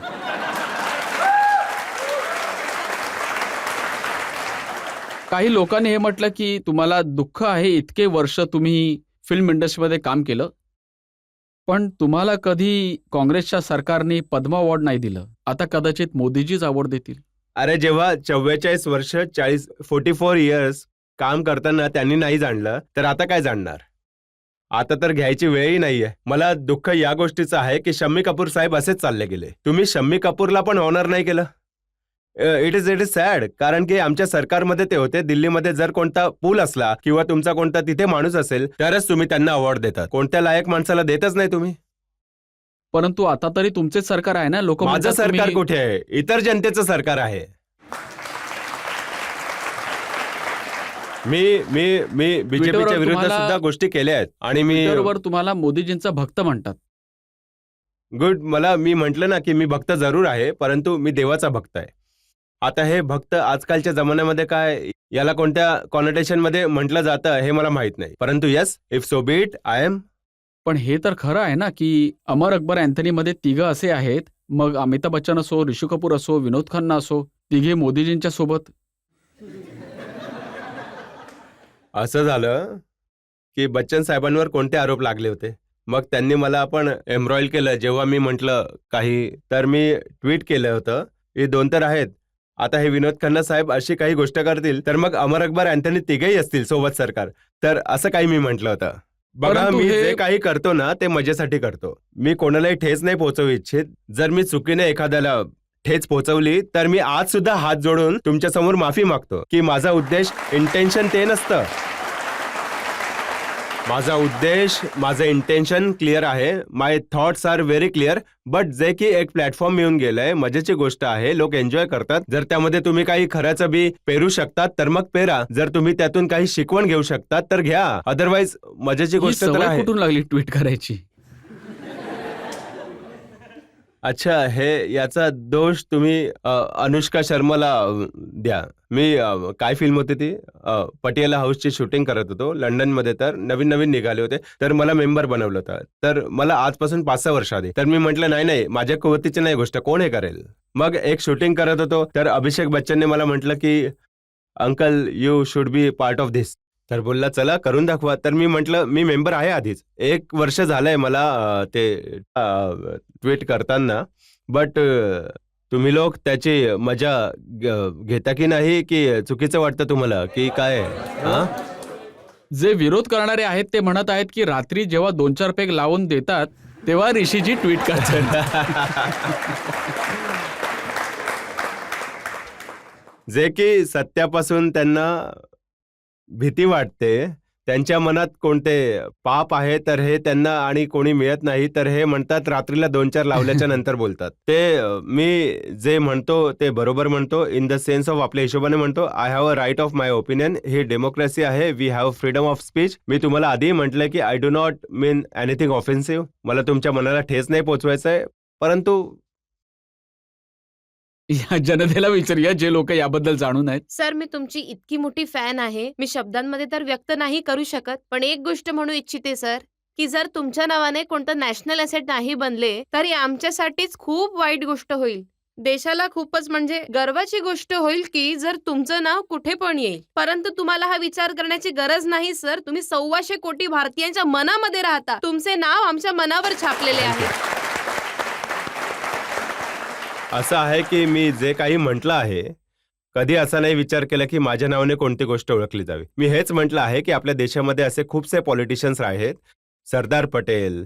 काही लोकांनी हे म्हटलं की तुम्हाला दुःख आहे इतके वर्ष तुम्ही फिल्म इंडस्ट्रीमध्ये काम केलं, पण तुम्हाला कधी काँग्रेसच्या सरकारने पद्म अवॉर्ड नाही दिलं. आता कदाचित मोदीजीच अवॉर्ड देतील. अरे जेव्हा 44 वर्ष 44 इयर्स काम करताना त्यांनी नाही जाणलं तर आता काय जाणणार. आता तर घ्यायची वेळही नाहीये. मला दुःख या गोष्टीचं आहे की शम्मी कपूर साहेब असेच चालले गेले. तुम्ही शम्मी कपूरला पण ऑनर नाही केलं. It is sad. कारण की आमच्या सरकारमध्ये ते होते. दिल्लीमध्ये जर कोणता पूल असला किंवा तुमचा कोणता तिथे माणूस असेल तरच तुम्ही त्यांना अवॉर्ड देतात. कोणत्या लायक माणसाला देतच नाही तुम्ही. परंतु आता तरी तुमचेच सरकार आहे ना. लोक माझं सरकार कुठे आहे? इतर जनतेचं सरकार आहे. मी मी मी बीजेपीच्या विरुद्ध तुम्हाला- सुद्धा गोष्टी केल्या आहेत आणि मी बरोबर तुम्हाला मोदीजींचा भक्त म्हणतात. गुड. मी म्हटलं ना की मी भक्त जरूर आहे, परंतु मी देवाचा भक्त आहे. आता हे भक्त आजकालच्या जमान्यामध्ये काय याला कोणत्या कॉनोटेशन मध्ये म्हटलं जातं हे मला माहित नाही, परंतु yes, if so be it, I am. पण हे तर खरं आहे ना की अमर अकबर अँथनीमध्ये तिघं असे आहेत, मग अमिताभ बच्चन असो, ऋषी कपूर असो, विनोद खन्ना असो, तिघे मोदीजींच्या सोबत. असं झालं की बच्चन साहेबांवर कोणते आरोप लागले होते. मग त्यांनी मला पण एम्ब्रॉईल केलं. जेव्हा मी म्हटलं काही तर मी ट्विट केलं होतं. हे दोन तर आहेत. आता हे विनोद खन्ना साहेब अशी काही गोष्ट करतील तर मग अमर अकबर अँथनी तिघेही असतील सोबत सरकार. तर असं काही मी म्हटलं होतं. बघा, परंतु मी हे- जे काही करतो ना ते मजेसाठी करतो. मी कोणालाही ठेच नाही पोहोचवू इच्छित. जर मी चुकीने एखाद्याला ठेच पोहोचवली तर मी आज सुद्धा हात जोडून तुमच्या समोर माफी मागतो की माझा उद्देश इंटेन्शन ते नसतं. माझं इंटेन्शन क्लिअर आहे. My thoughts are very clear. But जे की एक प्लॅटफॉर्म मिळून गेलंय, मजेची गोष्ट आहे, लोक एन्जॉय करतात. जर त्यामध्ये तुम्ही काही खऱ्याचं बी पेरू शकतात तर मग पेरा. जर तुम्ही त्यातून काही शिकवण घेऊ शकतात तर घ्या. अदरवाईज मजेची ही गोष्ट तर सवय आहे. कुठून लागली ट्विट करायची? अच्छा, याचा दोष तुम्ही अनुष्का शर्माला द्या. मी काय फिल्म होती ती पटियाला हाऊसची शूटिंग करत होतो लंडनमध्ये. तर नवीन निघाले होते तर मला मेंबर बनवलं होतं. तर मला आजपासून 5-6 वर्ष आधी. तर मी म्हटलं नाही माझ्या कुवतीची नाही गोष्ट, कोण हे करेल. मग एक शूटिंग करत होतो तर अभिषेक बच्चनने मला म्हटलं की uncle you should be part of this. तर बोलला चला करून दाखवा. तर मी म्हटलं मी मेंबर आहे आधीच. 1 वर्ष झालंय मला ते ट्विट करताना. बट तुम्ही लोक त्याची मजा घेता की नाही, की चुकीचं वाटतं तुम्हाला की काय? हा, जे विरोध करणारे आहेत ते म्हणत आहेत की रात्री जेव्हा 2-4 पेग लावून देतात तेव्हा ऋषीजी ट्विट करतात. जे की सत्यापासून त्यांना भीती वाटते. त्यांच्या मनात कोणते पाप आहे तर हे त्यांना आणि कोणी मिळत नाही तर हे म्हणतात रात्रीला 2-4 लावल्याच्या नंतर बोलतात. ते मी जे म्हणतो ते बरोबर म्हणतो. इन द सेन्स ऑफ आपल्या हिशोबाने म्हणतो. I have a right of my opinion. ही डेमोक्रेसी आहे. We have freedom of speech. मी तुम्हाला आधी म्हटलंय की I do not mean anything offensive. मला तुमच्या मनाला ठेच नाही पोचवायचं आहे. परंतु या जनतेला विचारूया जे लोक याबद्दल जाणून आहेत. सर, मी तुमची इतकी मोठी फॅन आहे. मी शब्दांमध्ये तर व्यक्त नाही करू शकत, पण एक गोष्ट म्हणू इच्छिते सर, की जर तुमच्या नावाने कोणतं नॅशनल ॲसेट नाही बनले तरी आमच्यासाठीच खूप वाईट गोष्ट होईल. देशाला खूपच म्हणजे गर्वाची गोष्ट होईल की जर तुमचं नाव कुठे पण येईल. परंतु तुम्हाला हा विचार करण्याची गरज नाही सर. तुम्ही 125 कोटी भारतीयांच्या मनामध्ये राहता. तुमचे नाव आमच्या मनावर छापलेले आहे. असं आहे की मी जे काही म्हटलं आहे कधी असा नाही विचार केला की माझ्या नावाने कोणती गोष्ट ओळखली जावी. मी हेच म्हटलं आहे की आपल्या देशामध्ये असे खूपसे पॉलिटिशियन्स आहेत. सरदार पटेल,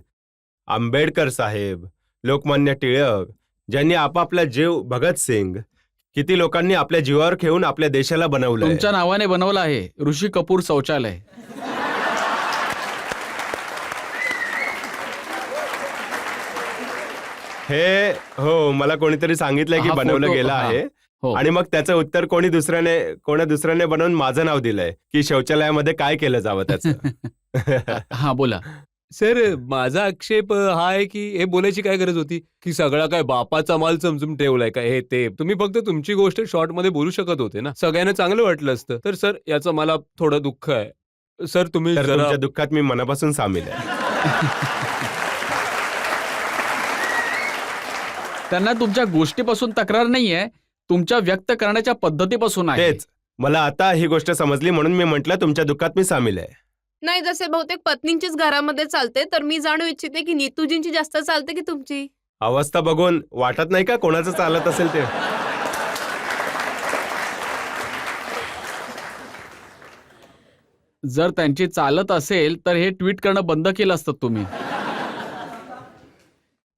आंबेडकर साहेब, लोकमान्य टिळक, ज्यांनी आपापला जीव, भगतसिंग, किती लोकांनी आपल्या जीवावर घेऊन आपल्या देशाला बनवलं. तुमच्या नावाने बनवलं आहे ऋषी कपूर शौचालय. हे हो, मला कोणीतरी सांगितलंय की हा बनवलं फोटो- गेलं हा. आहे. हो. आणि मग त्याचं उत्तर कोणी दुसऱ्याने बनवून माझं नाव दिलंय की शौचालयामध्ये काय केलं जावं त्याचं. हा बोला. सर माझा आक्षेप हा आहे की हे बोलायची काय गरज होती की सगळा काय बापाचा माल समजून ठेवलाय का हे ते. तुम्ही फक्त तुमची गोष्ट शॉर्ट मध्ये बोलू शकत होते ना, सगळ्यांना चांगलं वाटलं असतं. तर सर याचं मला थोडं दुःख आहे सर. तुम्ही तर जरा तुमच्या दुःखात मी मनापासून सामील आहे. त्यांना तुमच्या गोष्टीपासून तक्रार नाहीये, तुमच्या व्यक्त करण्याच्या पद्धतीपासून आहे. तेच मला आता ही गोष्ट समजली म्हणून मी म्हटलं तुमच्या दुःखात मी सामील आहे. नाही, जसे बहुतेक पत्नींचीच घरामध्ये चालते, तर मी जाणू इच्छिते की नीतूजींची जास्त चालते की तुमची. अवस्था बघून वाटत नाही का कोणाचं चालत असेल ते. जर त्यांची चालत असेल तर हे ट्विट करणं बंद केलं असतं तुम्ही.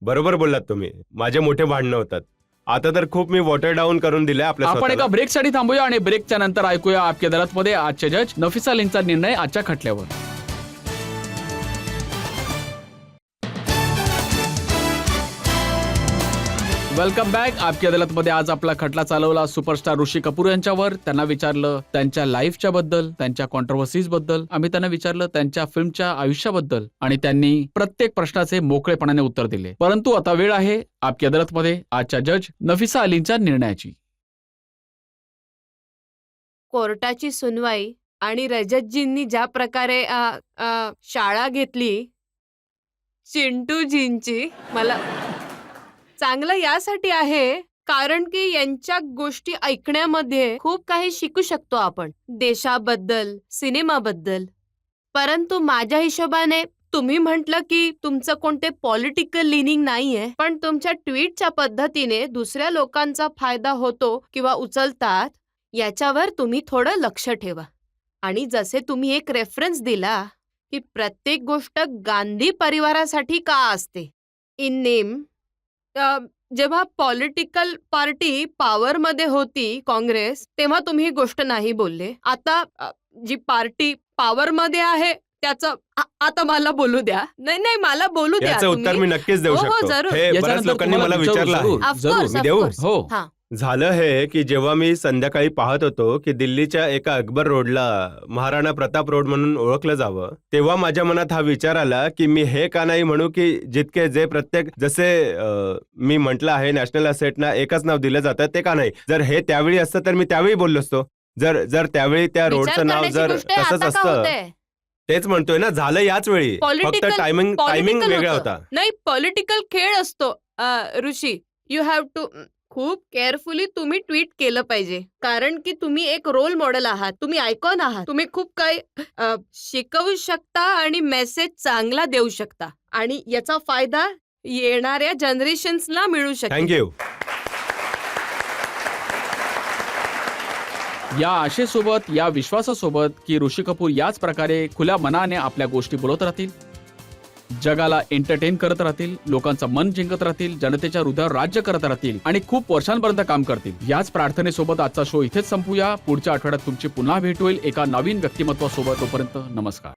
बरोबर बोललात तुम्ही. माझे मोठे भांडणं होतात. आता तर खूप मी वॉटर डाऊन करून दिलंय आपल्या आपण एका स्वतःला. ब्रेकसाठी थांबूया आणि ब्रेकच्या नंतर ऐकूया आपकी अदालतमध्ये आजचे जज नफिसा अलींचा निर्णय आजच्या खटल्यावर. Welcome back. आपकी अदालतमध्ये आज आपला खटला चालवला सुपरस्टार ऋषी कपूर यांच्यावर. त्यांना विचारलं त्यांच्या लाईफच्या बद्दल, त्यांच्या कॉन्ट्रोवर्सीज बद्दल. आम्ही त्यांना विचारलं त्यांच्या फिल्मच्या आयुष्याबद्दल आणि त्यांनी प्रत्येक प्रश्नाचे मोकळेपणाने उत्तर दिले. परंतु आता वेळ आहे आपकी अदालतमध्ये आजच्या जज नफिसा अलींच्या निर्णयाची. कोर्टाची सुनवाई आणि रजतजींनी ज्या प्रकारे शाळा घेतली चिंटूजींची, मला चांगलं यासाठी आहे कारण की यांच्या गोष्टी ऐकण्यामध्ये खूप काही शिकू शकतो आपण, देशाबद्दल, सिनेमाबद्दल. परंतु माझ्या हिशोबाने तुम्ही म्हटलं की तुमचं कोणते पॉलिटिकल लिनिंग नाहीये, पण तुमच्या ट्विटच्या पद्धतीने दुसऱ्या लोकांचा फायदा होतो किंवा उचलतात याच्यावर तुम्ही थोडं लक्ष ठेवा. आणि जसे तुम्ही एक रेफरन्स दिला की प्रत्येक गोष्ट गांधी परिवारासाठी का असते इन नेम, जेव्हा पॉलिटिकल पार्टी पॉवरमध्ये होती काँग्रेस, तेव्हा तुम्ही ही गोष्ट नाही बोलले. आता जी पार्टी पॉवरमध्ये आहे त्याचं आता मला बोलू द्या. नाही मला बोलू द्या. याचं उत्तर मी नक्कीच देऊ हो, शकतो. जरूर. हे बऱ्याच याच्यानंतर लोकांनी तुम्हाला मला विचारू, विचारलं आहे. जरूर. Of course, मी of देऊ? course. हो. हा. झालं हे की जेव्हा मी संध्याकाळी पाहत होतो की दिल्लीच्या एका अकबर रोडला महाराणा प्रताप रोड म्हणून ओळखलं जावं, तेव्हा माझ्या मनात हा विचार आला की मी हे का नाही म्हणू की जितके जे प्रत्येक जसे मी म्हटलं आहे नॅशनल असेटना एकच नाव दिलं जातं ते का नाही. जर हे त्यावेळी असतं तर मी त्यावेळी बोललो असतो. जर त्यावेळी त्या विचार रोडचं नाव करण्याची जर गोष्ट आहे, तसंच आता का असतं, होतंय? तेच म्हणतोय ना, झालं याच वेळी. फक्त Political- टायमिंग political वेगळा होतं. होता. नाही, पॉलिटिकल खेळ असतो. ऋषी, यू हॅव टू खूप केअरफुली तुम्ही ट्विट केलं पाहिजे, कारण की तुम्ही एक रोल मॉडेल आहात, तुम्ही आयकॉन आहात. तुम्ही खूप काही शिकवू शकता आणि मेसेज चांगला देऊ शकता आणि याचा फायदा येणाऱ्या जनरेशन्सला मिळू शकेल. थँक्यू. या आशेसोबत, या विश्वासासोबत की ऋषी कपूर याच प्रकारे खुल्या मनाने आपल्या गोष्टी बोलत राहतील, जगाला एंटरटेन करत राहतील, लोकांचं मन जिंकत राहतील, जनतेच्या हृदयावर राज्य करत राहतील आणि खूप वर्षांपर्यंत काम करतील. याच प्रार्थनेसोबत आजचा शो इथेच संपूया. पुढच्या आठवड्यात तुमची पुन्हा भेट होईल एका नवीन व्यक्तिमत्वासोबत. तोपर्यंत नमस्कार.